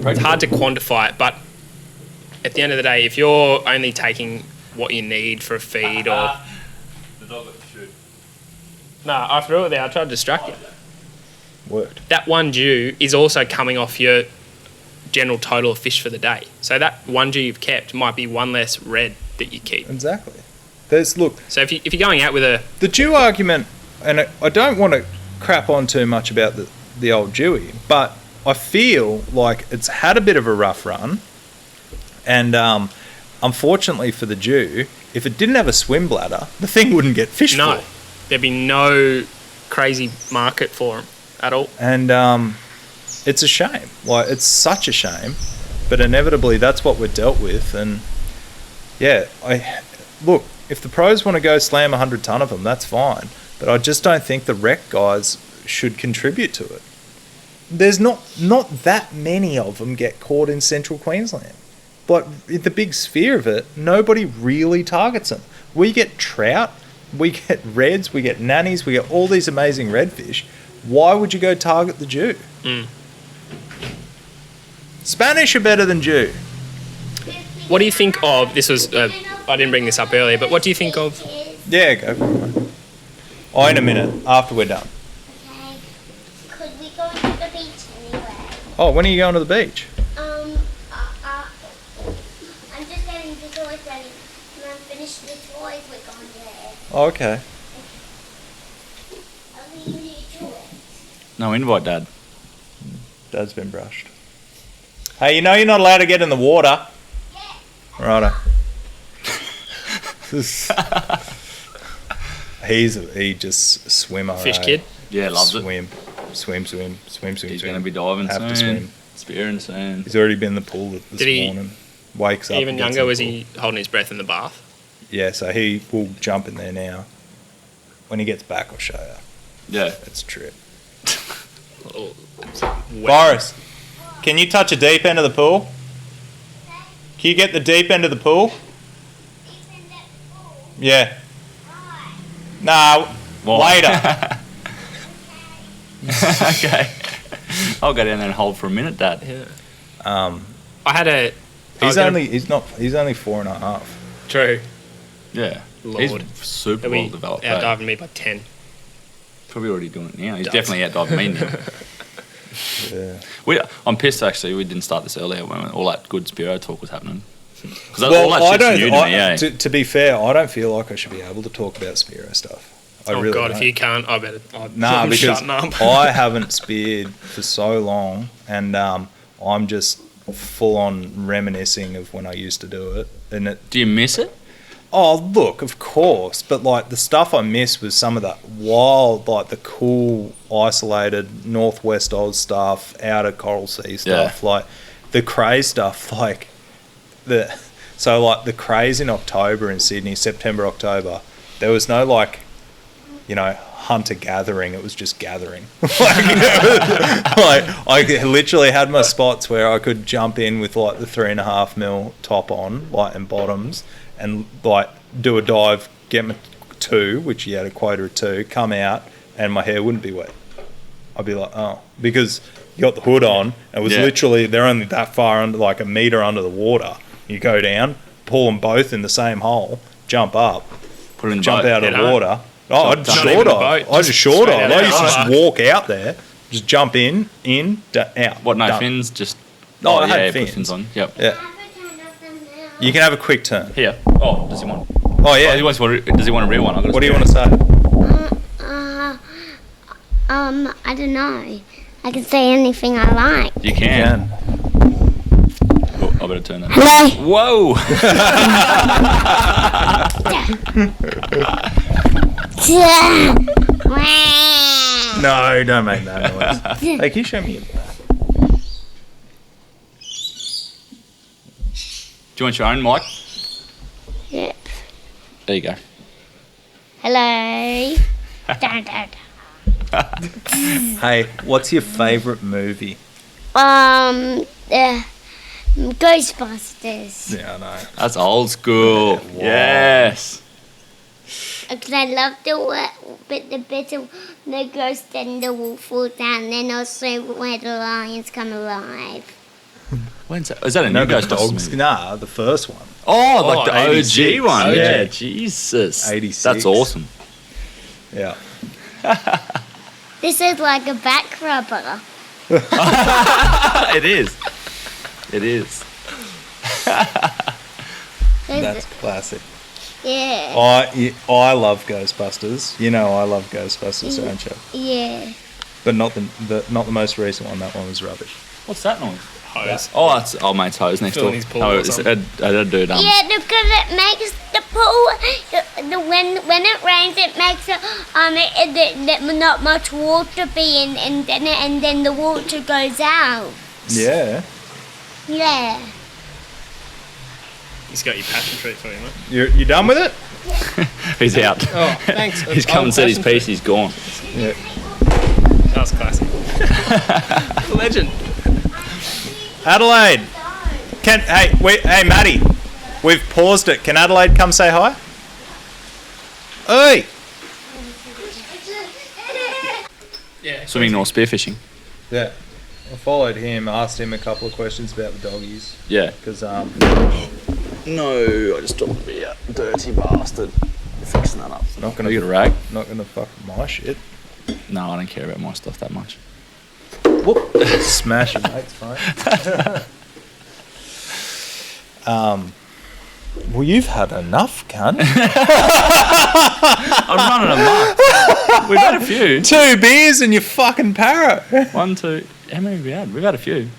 it's hard to quantify it, but at the end of the day, if you're only taking what you need for a feed or The dog got the shoe. no, I threw it there. I tried to distract you. Worked. That one dew is also coming off your general total of fish for the day. So that one dew you've kept might be one less red that you keep. Exactly. Look, So if you're going out with a the Jew argument, and I don't want to crap on too much about the old Jewy, but I feel like it's had a bit of a rough run, and unfortunately for the Jew, if it didn't have a swim bladder, the thing wouldn't get fished no, for. there'd be no crazy market for them at all. And it's a shame. Like, it's such a shame, but inevitably that's what we're dealt with. And yeah, look, if the pros want to go slam 100 ton of them, that's fine. But I just don't think the rec guys should contribute to it. There's not that many of them get caught in central Queensland. But in the big sphere of it, nobody really targets them. We get trout, we get reds, we get nannies, we get all these amazing redfish. Why would you go target the Jew? Spanish are better than Jew. What do you think of this? Was I didn't bring this up earlier, but what do you think of? Yeah, go for it, mate. Oh, in a minute, after we're done. Okay. Could we go to the beach anyway? Oh, when are you going to the beach? I'm just getting the toys ready. When I'm finished with the toys, we're going there. Oh, okay. I'll leave you to it. No, invite Dad. Dad's been brushed. Hey, you know you're not allowed to get in the water. Righto. He just swimmer. Fish eh? kid? Yeah, loves it. Swim. He's going to be diving Have soon. to swim. Spearing soon. He's already been in the pool this Did he- morning. Wakes up. Even and gets younger, in the was pool. he holding his breath in the bath? Yeah, so he will jump in there now. When he gets back, I'll show you. Yeah. It's a trip. Oh, Boris, can you touch a deep end of the pool? Can you get the deep end of the pool? Yeah. Nah, Why? later. Okay. I'll go down there and hold for a minute, Dad. Yeah. I had a. He's only 4.5. True. Yeah. Lord. He's super He'll well be developed. outdiving me by 10. Probably already doing it now. He's Does. definitely outdiving me now. Yeah. I'm pissed actually. We didn't start this earlier when all that good Spiro talk was happening. Because all that shit's new to me. Yeah. To be fair, I don't feel like I should be able to talk about Spiro stuff. I Oh really God, don't. if you can't, I better. Nah, I'm because shutting up. I haven't speared for so long, and I'm just full on reminiscing of when I used to do it. And it, Do you miss it? oh look, of course, but like the stuff I missed was some of that wild, like the cool, isolated Northwest Oz stuff, out of Coral Sea stuff, like the craze stuff, like the craze in October in Sydney, September, October. There was no like, hunter gathering. It was just gathering. like I literally had my spots where I could jump in with like the 3.5 mil top on, like, and bottoms, and like do a dive, get my 2, which you had a quota of 2, come out, and my hair wouldn't be wet. I'd be like, oh, because you got the hood on. It was literally, they're only that far under, like a meter under the water. You go down, pull them both in the same hole, jump up, Put it in the jump boat. out of Head the on. water. Oh, I'd Not short even a dive. boat, I just short straight dive. out I used to of just the walk out there, just jump in, out. What, no done. fins? Just. No, I had put fins. fins on. Yep. Yeah. You can have a quick turn. Here. Oh, does he want? Oh yeah. Does he want a real one? What do you want to say? I don't know. I can say anything I like. You can. Oh, I better turn that. Hello. Whoa! No, don't make that noise. Hey, can you show me your back? Do you want your own mic? Yep. There you go. Hello. Da, da, da. Hey, what's your favourite movie? Ghostbusters. Yeah, I know. That's old school. Wow. Yes. Because I love the bit of the ghost and the wolf fall down, and then also where the lions come alive. When's that? Is that a No, new the Ghostbusters dogs. movie? Nah, the first one. Oh, like the 86. OG one. OG. Yeah, Jesus. 86. That's awesome. Yeah. This is like a back rubber. It is. It is. That's classic. Yeah. I love Ghostbusters. You know I love Ghostbusters, don't you? Yeah. But not the most recent one. That one was rubbish. What's that noise? Hose. Oh, that's old mate's hose next door. Filling his pool Oh, or it's- something. I did do it. Yeah, because it makes the pool. When it rains, it makes not much water be in, and then the water goes out. Yeah. Yeah. He's got your passion fruit for you, mate. You done with it? He's out. Oh, thanks. He's come and said his piece. He's gone. Yeah. That was classic. Legend. Adelaide. Hey, Maddie. We've paused it. Can Adelaide come say hi? Oi. Yeah. Swimming or spearfishing. Yeah. I followed him. Asked him a couple of questions about the doggies Yeah. because No, I just dropped the beer. Dirty bastard. Fixing that up. not Can I gonna get a rag? not gonna fuck my shit. No, I don't care about my stuff that much. Whoop. Smash your mate's phone. Well, you've had enough, cunt. I'm running amok. We've had a few. 2 beers and you fucking parrot. 1, 2. How many have we had? We've had a few.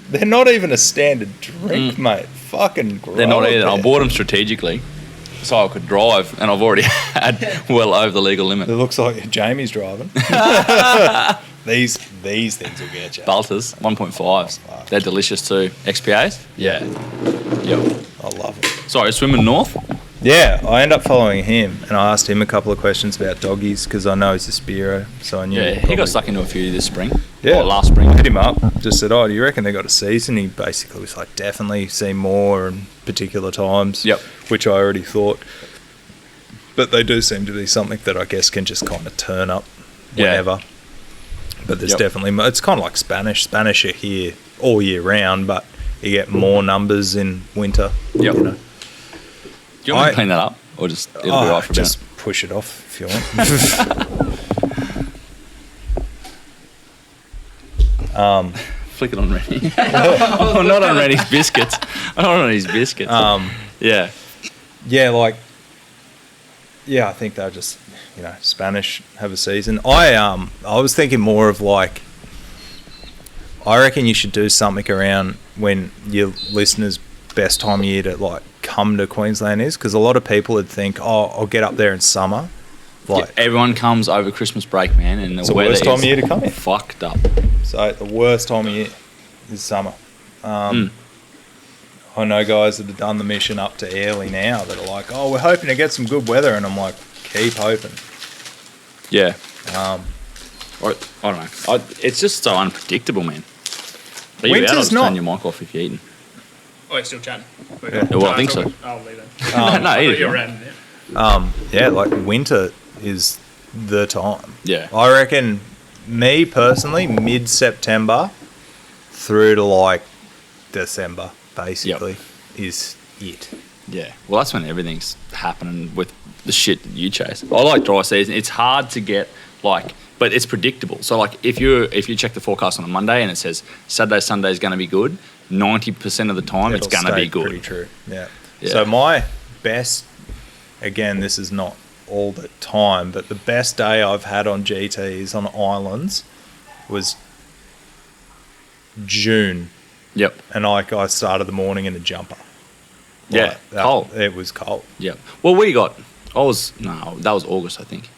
They're not even a standard drink, mate. Fucking grow They're not it either. I there. bought them strategically so I could drive, and I've already had well over the legal limit. It looks like Jamie's driving. These things will get you. Balters, 1.5s. They're delicious too. XPAs? Yeah. Yep. I love it. Sorry, swimming north? Yeah, I end up following him, and I asked him a couple of questions about doggies because I know he's a Spiro, so I knew. Yeah, he probably- got stuck into a few this spring. Yeah, Or last spring. I hit him up, just said, "Oh, do you reckon they got a season?" He basically was like, "Definitely see more in particular times." Yep. Which I already thought, but they do seem to be something that I guess can just kind of turn up Yeah. whenever. But there's Yep. definitely it's kind of like Spanish. Spanish are here all year round, but you get more numbers in winter. Yep. You know? Do you want me to clean that up? Or just, it'll be right for a just minute? push it off if you want. Flick it on Rennie. Oh, not on Rennie's biscuits. Not on his biscuits. Yeah. Yeah, I think they're just, Spanish have a season. I was thinking more of like, I reckon you should do something around when your listeners' best time of year to like come to Queensland is, because a lot of people would think, oh, I'll get up there in summer. Yeah, everyone comes over Christmas break, man, and It's the the weather worst time is of year to come here. fucked up. So the worst time of year is summer. I know guys that have done the mission up to Airlie now that are like, oh, we're hoping to get some good weather, and I'm like, keep hoping. Yeah. I don't know. It's just so unpredictable, man. Are you out? I'll Winter's just not. turn your mic off if you're eating. Oh, you're still chatting. Yeah. Well, I think so. I'll leave it. No, eat it. You're around there. Yeah, like winter is the time. Yeah. I reckon, me personally, mid-September through to like December, basically, is it. Yeah. Well, that's when everything's happening with the shit that you chase. I like dry season. It's hard to get but it's predictable. So like if you check the forecast on a Monday and it says Saturday, Sunday is going to be good, 90% of the time it's going to be good. Pretty true. Yeah. Yeah. So my best, again, this is not all the time, but the best day I've had on GTs on islands was June, Yep. and I started the morning in a jumper. Yeah. Cold. It was cold. Yep. Well, that was August, I think.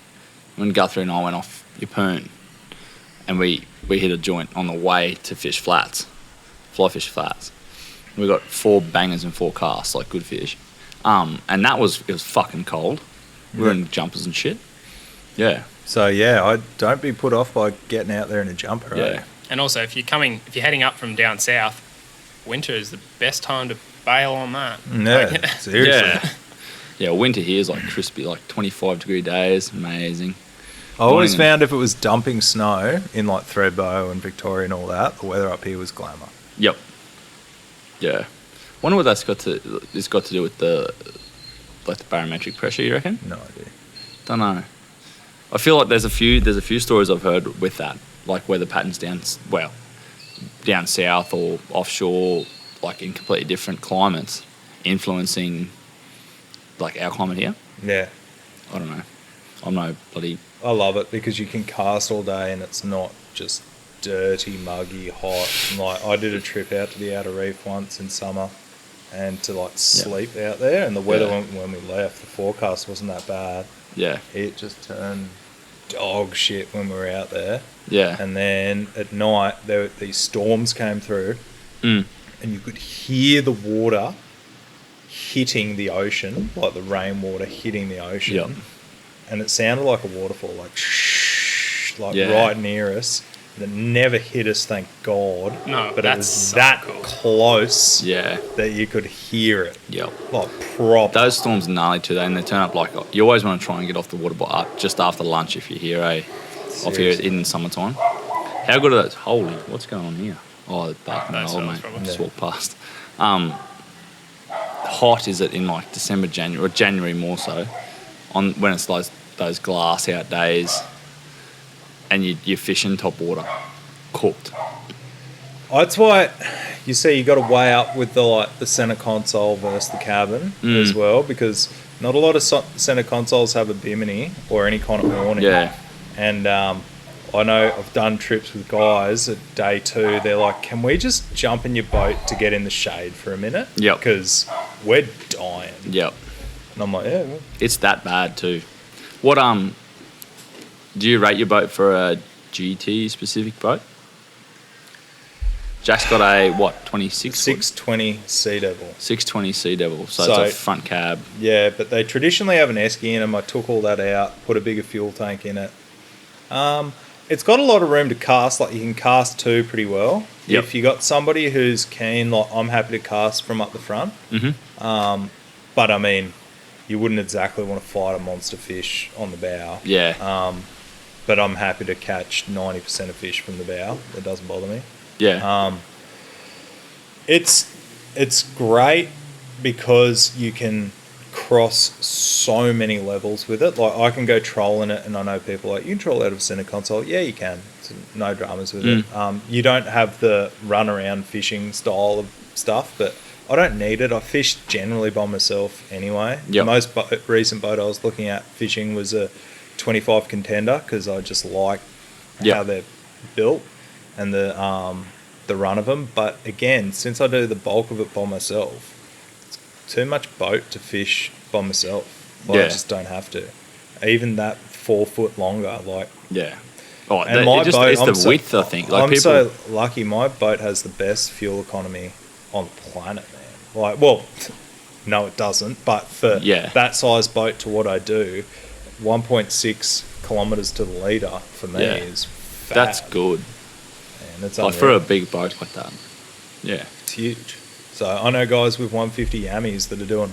When Guthrie and I went off Yeppoon and we hit a joint on the way to Fish Flats, Fly Fish Flats. We got 4 bangers and 4 casts, like good fish. And it was fucking cold. We were in jumpers and shit. Yeah. So yeah, I don't be put off by getting out there in a jumper. Yeah. Eh? And also, if you're heading up from down south, winter is the best time to bail on that. Yeah, Like, seriously. Yeah. Yeah, winter here is like crispy, like 25-degree days. Amazing. I always Morning. found if it was dumping snow in like Thredbo and Victoria and all that, the weather up here was glamour. Yep. Yeah. Wonder what that's got to do with the barometric pressure. You reckon? No idea. Don't know. I feel like there's a few stories I've heard with that, like weather patterns down south or offshore, like in completely different climates, influencing like our climate here. Yeah. I don't know. I'm no bloody. I love it because you can cast all day and it's not just dirty, muggy, hot. And like I did a trip out to the Outer Reef once in summer and to like sleep out there, and the weather when we left, the forecast wasn't that bad. Yeah. It just turned dog shit when we were out there. Yeah. And then at night these storms came through and you could hear the water hitting the ocean, like the rainwater hitting the ocean. Yep. And it sounded like a waterfall, like shh, like right near us. And it never hit us, thank God. No, but that's it was so that cool. close Yeah. that you could hear it. Yep. Like proper. Those storms are gnarly too, and they turn up like you always want to try and get off the water up just after lunch if you're here, off here in summertime. How good are those? Holy, what's going on here? Oh, the back of the old mate. Just walked past. Hot is it in like December, January, or January more so, when it's those glass out days, and you're fishing top water, cooked. That's why you see you got to weigh up with the center console versus the cabin as well, because not a lot of center consoles have a bimini or any kind of awning. Yeah. And I know I've done trips with guys at day 2. They're like, "Can we just jump in your boat to get in the shade for a minute? Yep. Because we're dying." Yep. And I'm like, "Yeah." Well. It's that bad too. What do you rate your boat for a GT specific boat? Jack's got a, what, 26? 620 Sea Devil. 620 Sea Devil, so it's a front cab. Yeah, but they traditionally have an esky in them. I took all that out, put a bigger fuel tank in it. It's got a lot of room to cast, like you can cast 2 pretty well. Yep. If you got somebody who's keen, like I'm happy to cast from up the front. Mm-hmm. But I mean, you wouldn't exactly want to fight a monster fish on the bow. Yeah. But I'm happy to catch 90% of fish from the bow. It doesn't bother me. Yeah. It's great because you can cross so many levels with it. Like I can go trolling it, and I know people are like, you can troll out of center console. Yeah, you can. No dramas with it. You don't have the run around fishing style of stuff, but I don't need it. I fish generally by myself anyway. Yep. The most recent boat I was looking at fishing was a 25 Contender because I just like how they're built and the run of them. But again, since I do the bulk of it by myself, it's too much boat to fish by myself. I just don't have to. Even that 4 foot longer, like Oh, and my boat, it's the width, I think. Like I'm so lucky. My boat has the best fuel economy on the planet, man. Like, well, no, it doesn't. But for that size boat to what I do, 1.6 kilometers to the litre for me is fab. That's good. And it's like for a big boat like that. Yeah, it's huge. So I know guys with 150 Yammies that are doing,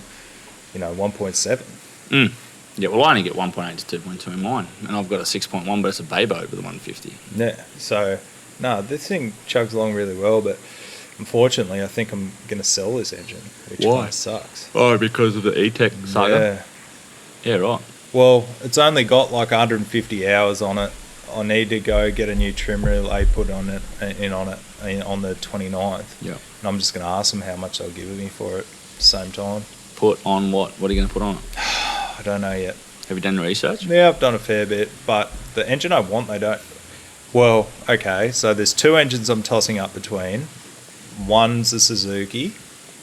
1.7. Yeah, well, I only get 1.8 to 2.2 in mine, and I've got a 6.1, but it's a bay boat with a 150. Yeah, so, this thing chugs along really well, but unfortunately, I think I'm going to sell this engine, which kind of sucks. Oh, because of the E-Tech saga? Yeah, right. Well, it's only got like 150 hours on it. I need to go get a new trim relay put on it on the 29th. Yeah. And I'm just going to ask them how much they'll give me for it at the same time. Put on what? What are you going to put on it? I don't know yet. Have you done research? Yeah, I've done a fair bit, but the engine I want, they don't. Well, okay, so there's 2 engines I'm tossing up between. One's a Suzuki,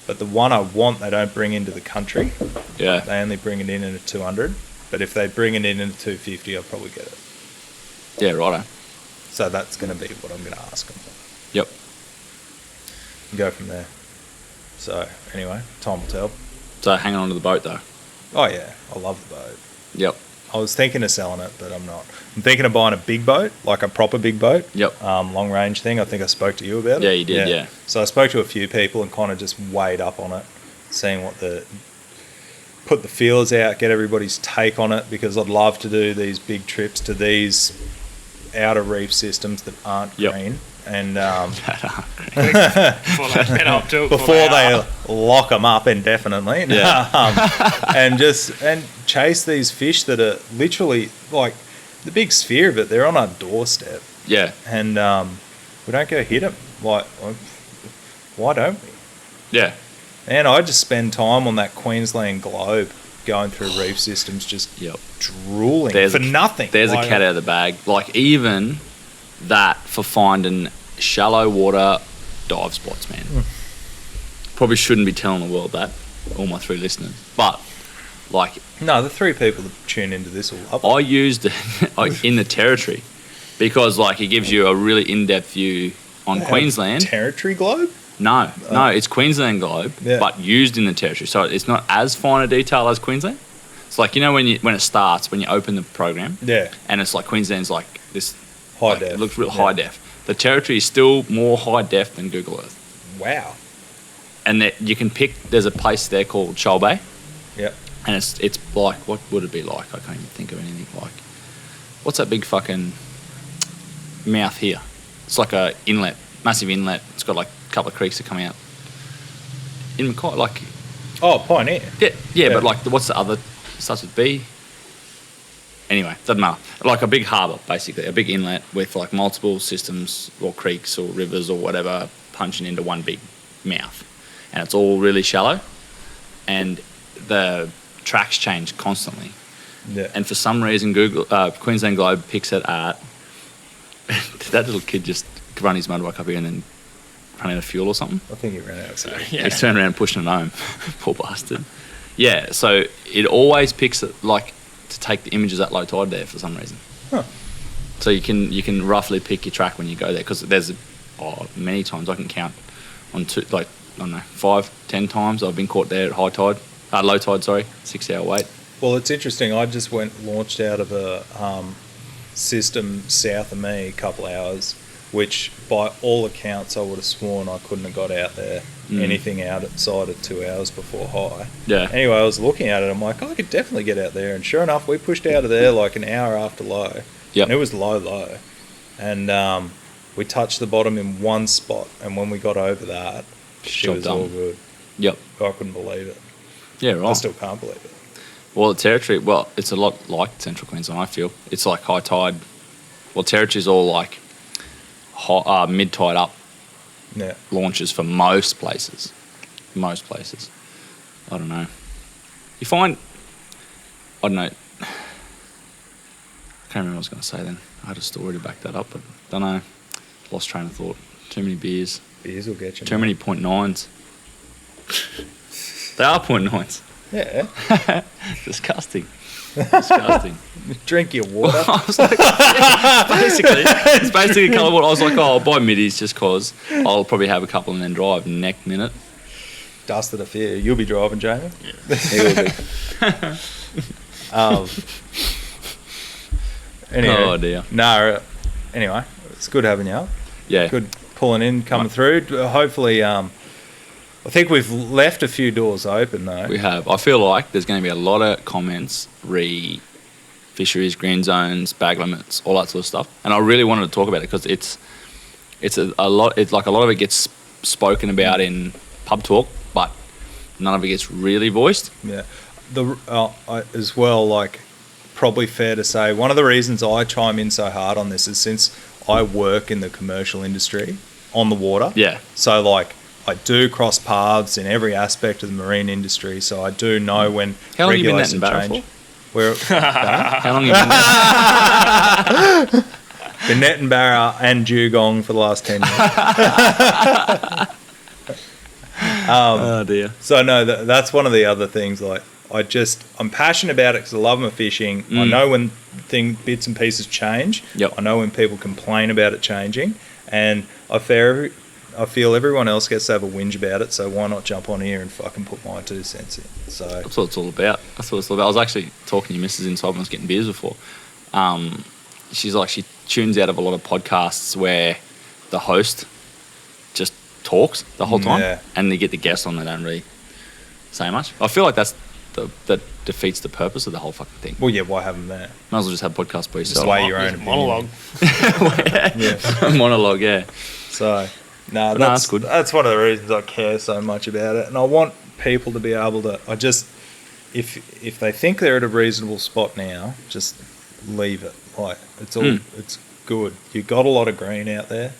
but the one I want, they don't bring into the country. Yeah. They only bring it in a 200, but if they bring it in a 250, I'll probably get it. Yeah, righto. So that's going to be what I'm going to ask them. Yep. And go from there. So, anyway, time will tell. So hanging on to the boat, though? Oh, yeah. I love the boat. Yep. I was thinking of selling it, but I'm not. I'm thinking of buying a big boat, like a proper big boat. Yep. Long range thing. I think I spoke to you about it. Yeah, you did, yeah. So I spoke to a few people and kind of just weighed up on it, seeing what the put the feelers out, get everybody's take on it, because I'd love to do these big trips to these outer reef systems that aren't green. And before they lock them up indefinitely, and chase these fish that are literally like the big sphere of it. They're on our doorstep, and we don't go hit them. Like, why don't we? Yeah, and I just spend time on that Queensland globe going through reef systems, just drooling for nothing. There's a cat out of the bag. Like, even that for finding shallow water dive spots, man. Probably shouldn't be telling the world that, all my 3 listeners, but like, no, the 3 people that tune into this will love it. I used it in the territory because like it gives you a really in-depth view on Queensland. Territory globe? No, it's Queensland globe, but used in the territory, so it's not as fine a detail as Queensland. It's like, you know, when it starts, when you open the program, and it's like Queensland's like this high def. It looks real high def. The territory is still more high def than Google Earth. Wow. And you can pick, there's a place there called Shoal Bay. Yep. And it's like, what would it be like? I can't even think of anything like. What's that big fucking mouth here? It's like a inlet, massive inlet. It's got like a couple of creeks that come out. In Mackay, like. Oh, Pioneer. Yeah, but like, what's the other, starts with B? Anyway, doesn't matter. Like a big harbour, basically, a big inlet with like multiple systems or creeks or rivers or whatever punching into one big mouth, and it's all really shallow, and the tracks change constantly. Yeah. And for some reason, Queensland Globe picks it at. Did that little kid just run his motorbike up here and then run out of fuel or something? I think he ran out. So. He's turned around and pushing it home. Poor bastard. Yeah, so it always picks it like to take the images at low tide there for some reason. Huh. So you can roughly pick your track when you go there, because there's many times I can count on 5-10 times I've been caught there at low tide, 6 hour wait. Well, it's interesting. I just launched out of a system south of me a couple hours, which by all accounts I would have sworn I couldn't have got out there anything outside of 2 hours before high. Yeah. Anyway, I was looking at it. I'm like, I could definitely get out there. And sure enough, we pushed out of there like an hour after low. Yep. And it was low. And we touched the bottom in one spot. And when we got over that, it was all good. Yep. I couldn't believe it. Yeah, right. I still can't believe it. Well, the territory, it's a lot like Central Queensland, I feel. It's like high tide. Well, territory's all like mid tide up launches for most places. I don't know. You find, I don't know. I can't remember what I was going to say then. I had a story to back that up, but don't know. Lost train of thought. Too many beers. Beers will get you. Too many 0.9s. They are 0.9s. Yeah. Disgusting. Drink your water. I was like, it's basically coloured water. I was like, I'll buy middies just because I'll probably have a couple and then drive next minute. Dusted a few. You'll be driving, Jamie? Yeah. He will be. Anyway, oh, dear. No, anyway, it's good having you up. Yeah. Good pulling in, coming through. Hopefully, I think we've left a few doors open, though. We have. I feel like there's going to be a lot of comments re fisheries, green zones, bag limits, all that sort of stuff. And I really wanted to talk about it because it's a lot. It's like a lot of it gets spoken about in pub talk, but none of it gets really voiced. Yeah. As well, like, probably fair to say, one of the reasons I chime in so hard on this is since I work in the commercial industry on the water. Yeah. So, like, I do cross paths in every aspect of the marine industry, so I do know when How long have you been regulations netting change. How long have you been Been netting barra and dugong for the last 10 years. Oh dear. So no, that's one of the other things. Like, I'm passionate about it because I love my fishing. I know when bits and pieces change. Yep. I know when people complain about it changing, and I feel everyone else gets to have a whinge about it. So why not jump on here and fucking put my 2 cents in? So that's what it's all about. I was actually talking to your missus inside when I was getting beers before. She's like, she tunes out of a lot of podcasts where the host just talks the whole time, and they get the guests on. They don't really say much. I feel like that's that defeats the purpose of the whole fucking thing. Well, yeah, why have them there? Might as well just have podcasts by Just yourself. weigh your own Just monologue. Yeah. Monologue, yeah. So, But that's good. That's one of the reasons I care so much about it, and I want people to be able to. If they think they're at a reasonable spot now, just leave it. Like it's good. You got a lot of green out there.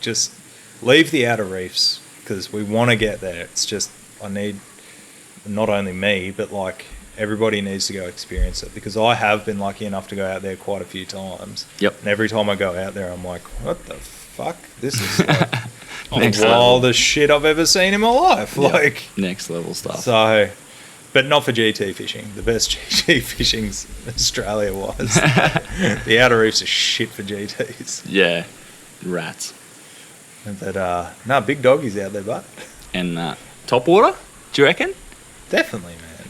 Just leave the outer reefs because we want to get there. It's just I need not only me, but like everybody needs to go experience it because I have been lucky enough to go out there quite a few times. Yep. And every time I go out there, I'm like, what the fuck? This is like Next the level. wildest shit I've ever seen in my life. Yep. Like Next level stuff. so. But not for GT fishing. The best GT fishing's Australia-wise. The outer reefs are shit for GTs. Yeah. Rats. But, big doggies out there, but And top water, do you reckon? definitely, man.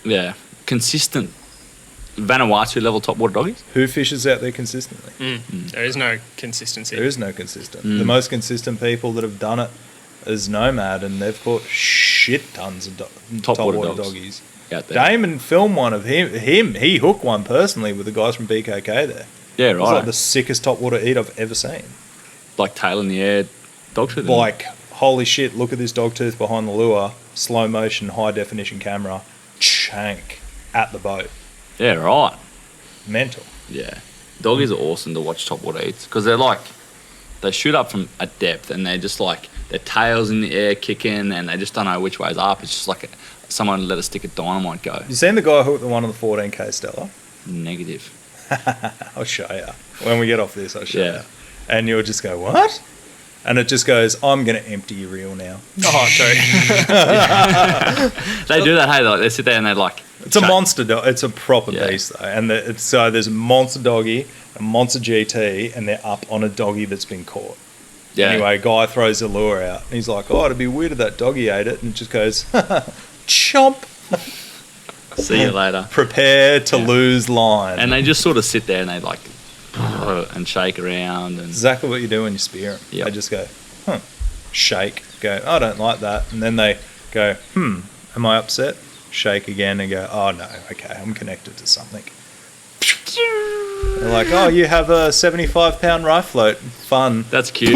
Yeah. Consistent Vanuatu level top water doggies? Who fishes out there consistently? There is no consistency. There is no consistent. The most consistent people that have done it is Nomad, and they've caught shit tons of top water dogs doggies. out there. Damon filmed one of him. He hooked one personally with the guys from BKK there. Yeah, It was right. like the sickest top water eat I've ever seen. Like tail in the air, dog tooth. Like, holy shit, look at this dog tooth behind the lure, slow motion, high definition camera, chank at the boat. Yeah, right. Mental. Yeah. Doggies are awesome to watch top water eats because they shoot up from a depth and they're just like, their tails in the air kicking and they just don't know which way's up. It's just like someone let a stick of dynamite go. You seen the guy who hooked the one on the 14K Stella? Negative. I'll show you. When we get off this, I'll show Yeah. you. And you'll just go, what? And it just goes, I'm going to empty your reel now. Oh, sorry. They do that, hey, like, they sit there and they like... It's a monster dog. It's a proper Yeah. beast, though. And so there's a monster doggy, a monster GT, and they're up on a doggy that's been caught. Yeah. Anyway, guy throws the lure out. And he's like, oh, it'd be weird if that doggy ate it. And it just goes, chomp. See you later. Prepare to lose line. And they just sort of sit there and they like... and shake around and... Exactly what you do when you spear them. Yep. They just go, shake, go, I don't like that. And then they go, am I upset? Shake again and go, oh no, okay, I'm connected to something. They're like, oh, you have a 75-pound rye float. Fun. That's cute.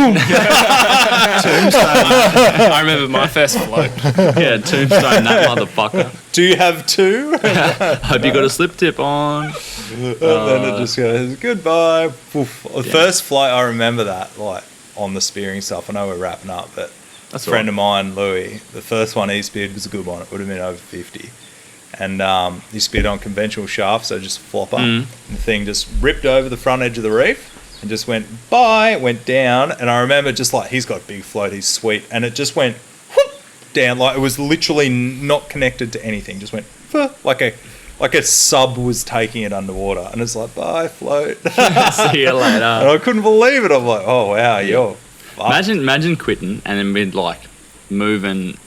I remember my first float. Yeah, tombstone that motherfucker. Do you have two? Hope you got a slip tip on. And then it just goes, goodbye. Poof. The first flight, I remember that, like, on the spearing stuff. I know we're wrapping up, but That's a friend of mine, Louis, the first one he speared was a good one. It would have been over 50. And he speared on conventional shaft, so just flopper. And the thing just ripped over the front edge of the reef and just went, bye, went down. And I remember just like, he's got a big float, he's sweet. And it just went whoop, down, like it was literally not connected to anything. Just went, like a sub was taking it underwater. And it's like, bye, float. See you later. And I couldn't believe it. I'm like, oh, wow, you're fucked. Imagine quitting and then being like moving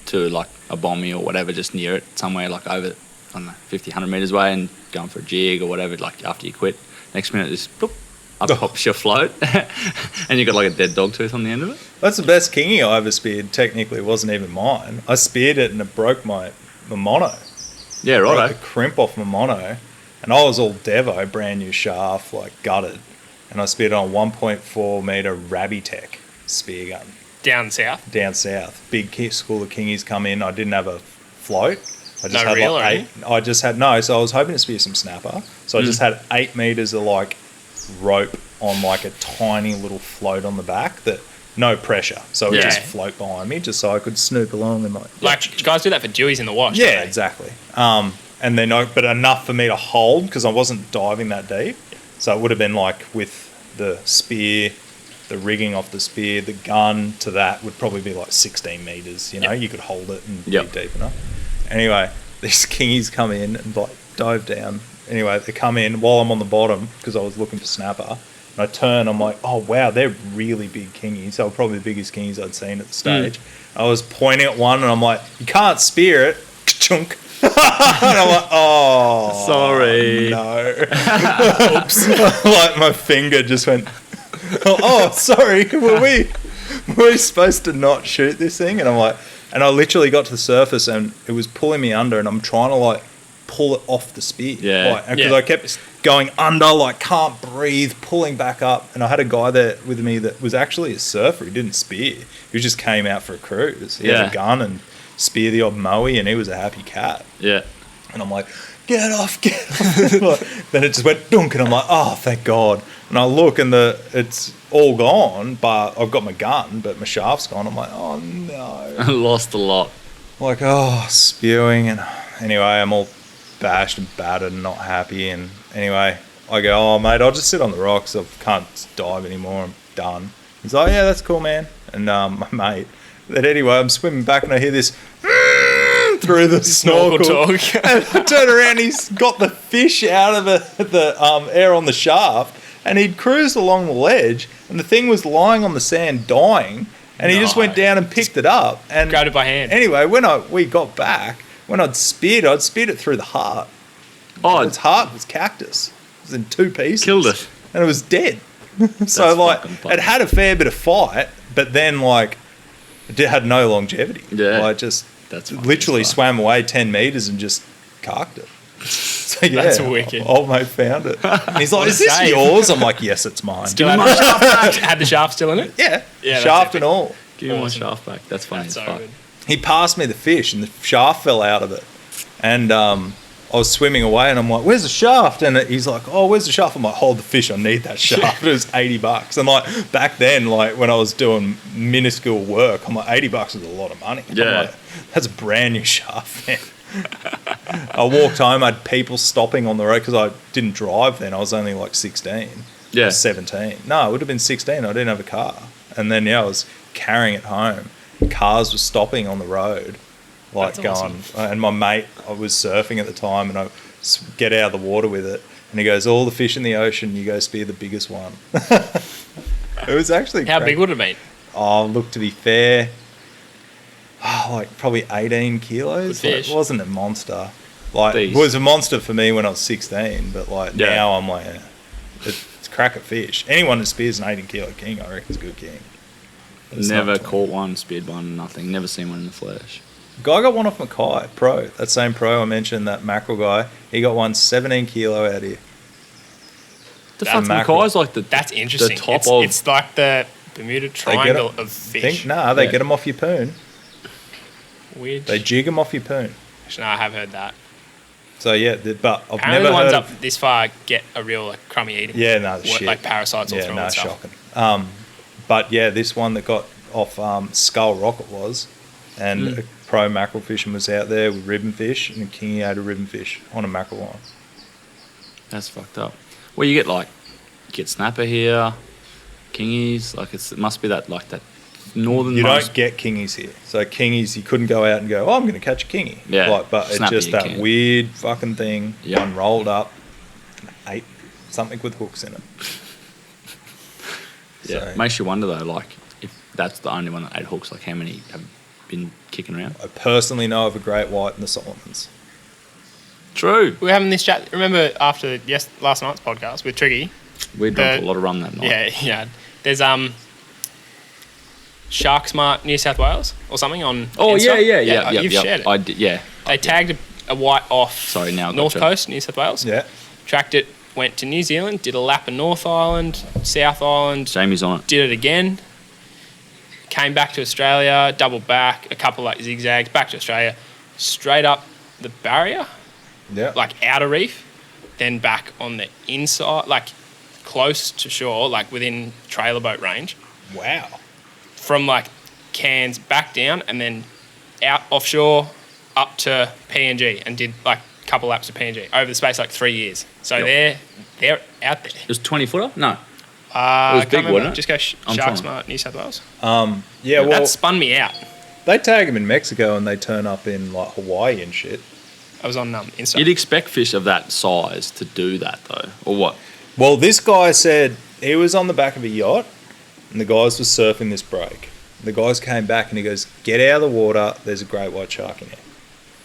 to like a bommy or whatever just near it somewhere like over, I don't know, 50, 100 metres away and going for a jig or whatever like after you quit. Next minute just boop, up pops your float and you got like a dead dog tooth on the end of it. That's the best kingy I ever speared. Technically, it wasn't even mine. I speared it and it broke my mono. Yeah, Broke right. the crimp off my mono. And I was all Devo, brand new shaft, like gutted. And I speared on a 1.4 metre Rabitech spear gun. Down south. Down south. Big school of kingies come in. I didn't have a float. I just No had reel or like 8. I just had, no, so I was hoping to spear some snapper. So I just had 8 metres of like rope on like a tiny little float on the back that no pressure. So it would Yeah. just float behind me just so I could snoop along and Like, guys do that for dewies in the wash. yeah, don't they? exactly. And then, but enough for me to hold because I wasn't diving that deep. So it would have been like with the spear, the rigging off the spear, the gun to that would probably be like 16 metres. You know, you could hold it and be deep enough. Anyway, these kingies come in and like dive down. Anyway, they come in while I'm on the bottom because I was looking for snapper. And I turn, I'm like, oh wow, they're really big kingies. They were probably the biggest kingies I'd seen at the stage. I was pointing at one and I'm like, you can't spear it. Chunk. And I'm like, oh, Sorry. no. Oops. Like my finger just went, oh, sorry. Were we supposed to not shoot this thing? And I'm like, And I literally got to the surface and it was pulling me under, and I'm trying to like pull it off the spear. Yeah. Because I kept going under, like can't breathe, pulling back up. And I had a guy there with me that was actually a surfer. He didn't spear. He just came out for a cruise. He had a gun and spear the odd mowie, and he was a happy cat. Yeah. And I'm like, get off. Then it just went dunk, and I'm like, oh, thank God. And I look, and it's all gone, but I've got my gun, but my shaft's gone. I'm like, oh no. Lost a lot. Like, oh, spewing. And anyway, I'm all bashed and battered and not happy. And anyway, I go, oh, mate, I'll just sit on the rocks. I can't dive anymore. I'm done. He's like, yeah, that's cool, man. And my mate. Then anyway, I'm swimming back, and I hear this through the snorkel talk. And I turn around, he's got the fish out of the air on the shaft, and he'd cruised along the ledge, and the thing was lying on the sand dying, and he just went down and picked it up and Grabbed it by hand. Anyway, we got back, when I'd speared it through the heart. Oh, Its heart was cactus. It was in 2 pieces. Killed it. And it was dead. So like fucking funny. it had a fair bit of fight, but then like it had no longevity. Yeah. Like just That's literally swam away 10 meters and just carked it. So yeah, That's wicked. Old mate found it. And he's like, What a "Is this save." yours?" I'm like, "Yes, it's mine." Still had the shaft still in it? Yeah, Yeah, that's shaft epic. and all. Give me my Awesome. shaft back. That's funny That's as so fuck. good. He passed me the fish, and the shaft fell out of it. And I was swimming away, and I'm like, "Where's the shaft?" And he's like, "Oh, where's the shaft?" I'm like, "Hold the fish. I need that shaft." It was $80. And like back then, like when I was doing minuscule work, I'm like, $80 is a lot of money. I'm Yeah. like, that's a brand new shaft, man. I walked home. I had people stopping on the road because I didn't drive then. I was only like 16. Yeah. I was 17. No, it would have been 16. I didn't have a car. And then I was carrying it home. Cars were stopping on the road, like That's going. And my mate, I was surfing at the time, and I get out of the water with it, and he goes, "All the fish in the ocean, you go spear the biggest one." It was actually How great. big would it have been? Oh, look, to be fair, like probably 18 kilos. Good Like, fish. it wasn't a monster. Like Beast. it was a monster for me when I was 16, but like Yeah. now I'm like, it's crack at fish. Anyone that spears an 18 kilo king, I reckon is a good king. But it's Never not- caught one, speared one, nothing. Never seen one in the flesh. Guy got one off Mackay Pro. That same pro I mentioned, that mackerel guy. He got one 17 kilo out here. The That fuck mackerel. Mackay's like the That's interesting. The top it's, of it's like the Bermuda They get Triangle 'em- of fish. They Yeah. get them off your poon. Weird. They jig them off your poon. No, I have heard that. So yeah, but I've Apparently, never the ones heard. up this far get a real like crummy eating. Yeah, no, What, shit. like parasites all Yeah, through no, and stuff. shocking. But yeah, this one that got off Skull Rock it was, and a pro mackerel fishing was out there with ribbon fish, and a kingy had a ribbon fish on a mackerel line. That's fucked up. Well, you get snapper here, kingies. Like it must be that northern. You don't get kingies here. So kingies, you couldn't go out and go, "Oh, I'm going to catch a kingy." Yeah, Like, but it's snapper just you that can. weird fucking thing. Yeah. One rolled up, ate something with hooks in it. Yeah, So- makes you wonder though. Like if that's the only one that ate hooks, like how many have been kicking around? I personally know of a great white in the Solomons. True. We were having this chat. Remember after last night's podcast with Triggy? We drank The- a lot of rum that night. Yeah. There's Shark Smart New South Wales or something on. Oh Insta. yeah. You've shared it. I did. Yeah. They tagged a white off. Sorry, now I North gotcha. Coast, New South Wales. Yeah. Tracked it. Went to New Zealand. Did a lap of North Island, South Island. Jamie's on it. Did it again. Came back to Australia. Doubled back. A couple like zigzags. Back to Australia. Straight up the barrier, Yeah. like outer reef. Then back on the inside, like close to shore, like within trailer boat range. Wow. From like Cairns back down and then out offshore up to PNG and did like a couple laps of PNG over the space of like 3 years. So Yep. they're out there. It was 20-footer? No. It was I big, wasn't it? Just go I'm Shark trying. Smart New South Wales. Yeah, well, That spun me out. they tag them in Mexico and they turn up in like Hawaii and shit. I was on Insta. You'd expect fish of that size to do that though, or what? Well, this guy said he was on the back of a yacht and the guys were surfing this break. The guys came back and he goes, "Get out of the water, there's a great white shark in here."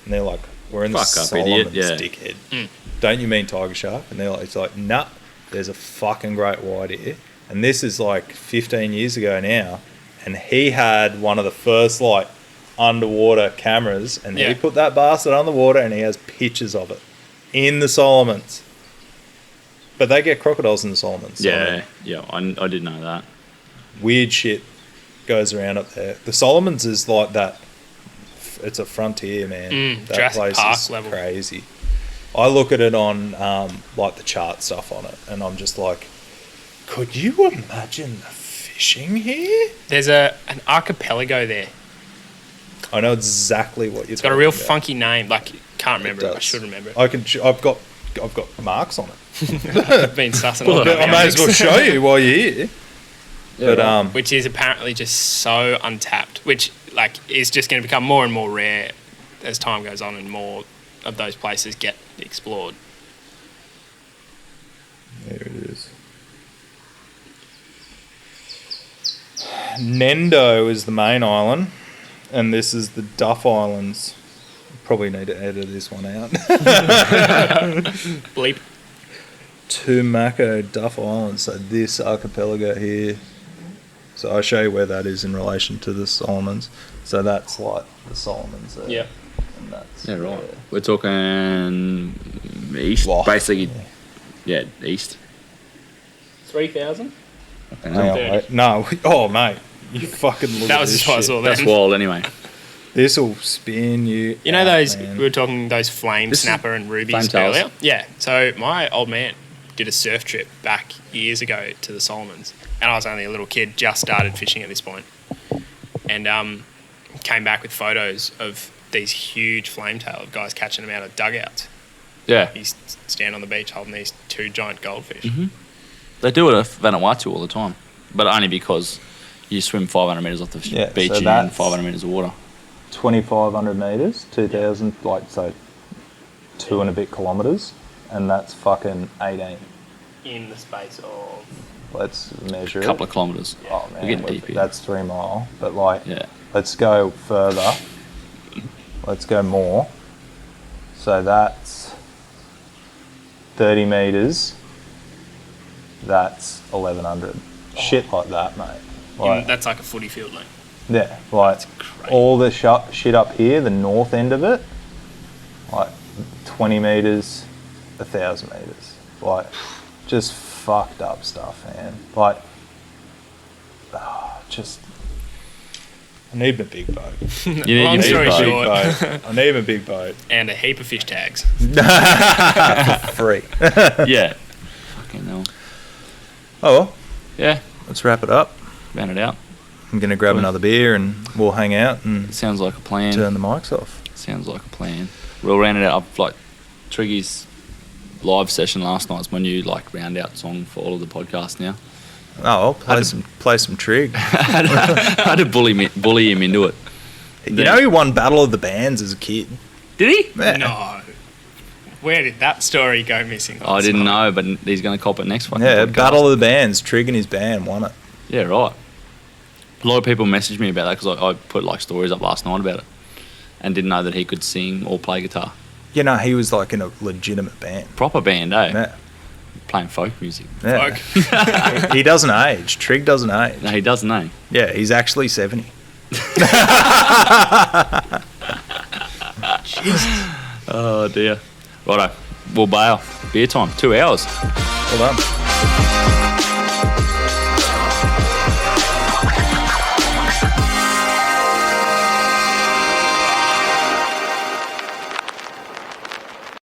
And they're like, "We're in the Fuck up, Solomons, idiot." Yeah. dickhead. Don't you mean tiger shark?" And they're like, it's like, "Nah, there's a fucking great white here." And this is like 15 years ago now. And he had one of the first like underwater cameras, and Yeah. he put that bastard underwater, and he has pictures of it in the Solomons. But they get crocodiles in the Solomons. So I did know that. weird shit goes around up there. The Solomons is like that. It's a frontier, man. That Jurassic place Park is level. crazy. I look at it on like the chart stuff on it, and I'm just like, could you imagine the fishing here? There's an archipelago there. I know exactly what you're. It's got a real funky name. Like, can't remember it. I does. should remember it. I've got marks on it. I've been sussing all I that. may as well show you while you're here. But Which is apparently just so untapped, which like is just going to become more and more rare as time goes on and more of those places get explored. There it is. Nendo is the main island, and this is the Duff Islands. Probably need to edit this one out. Bleep. Tumaco Duff Island. So this archipelago here. So I'll show you where that is in relation to the Solomons. So that's like the Solomons there. Yeah. And that's Yeah, right. We're talking east, Well, basically. Yeah, east. 3,000? Hang on, wait. No, oh mate, you fucking look That at was this just what I shit. saw That's then. wild, anyway. This will spin you. You know out, those, man. we were talking those flame This is snapper and rubies flame tails. earlier? Yeah. So my old man did a surf trip back years ago to the Solomons. And I was only a little kid, just started fishing at this point. And came back with photos of these huge flame tail of guys catching them out of dugouts. Yeah. He's stand on the beach holding these two giant goldfish. Mm-hmm. They do it at Vanuatu all the time, but only because you swim 500 metres off the Yeah, beach so and you're in that's- 500 metres of water. 2,500 metres, 2,000, like, so 2 and a bit kilometres, and that's fucking 18. In the space of... Let's measure A it. couple of kilometres. Oh We're getting man, deep here. that's 3 mile. But like, Yeah. let's go further. Let's go more. So that's 30 metres. That's 1,100. Shit like that, mate. Like, that's like a footy field, like. yeah, like crazy. all the shit up here, the north end of it, like 20 metres, 1,000 metres. Like, just fucked up stuff, man. Like, just. I need a big boat. Long story Big short, boat. I need a big boat. and a heap of fish tags. Free. Yeah. Fucking hell. Oh well, Yeah, let's wrap it up. ran it out. I'm gonna grab another beer and we'll hang out and Sounds like a plan. turn the mics off. Sounds like a plan. We'll round it out. Like Triggy's live session last night's my new like round out song for all of the podcasts now. Oh, I'll play some trig. I had to bully him into it. You know, he won Battle of the Bands as a kid. Did he? Yeah. No. Where did that story go missing? I didn't know, but he's going to cop it next fucking Yeah, podcast. Battle of the Bands. Trig and his band won it. Yeah, right. A lot of people messaged me about that because I put like stories up last night about it, and didn't know that he could sing or play guitar. You know, he was like in a legitimate band. Proper band, eh? Yeah. Playing folk music. Yeah. Folk. He doesn't age. Trig doesn't age. No, he doesn't, eh? Yeah, he's actually 70. Oh dear. Righto. We'll bail. Beer time. 2 hours. Well done.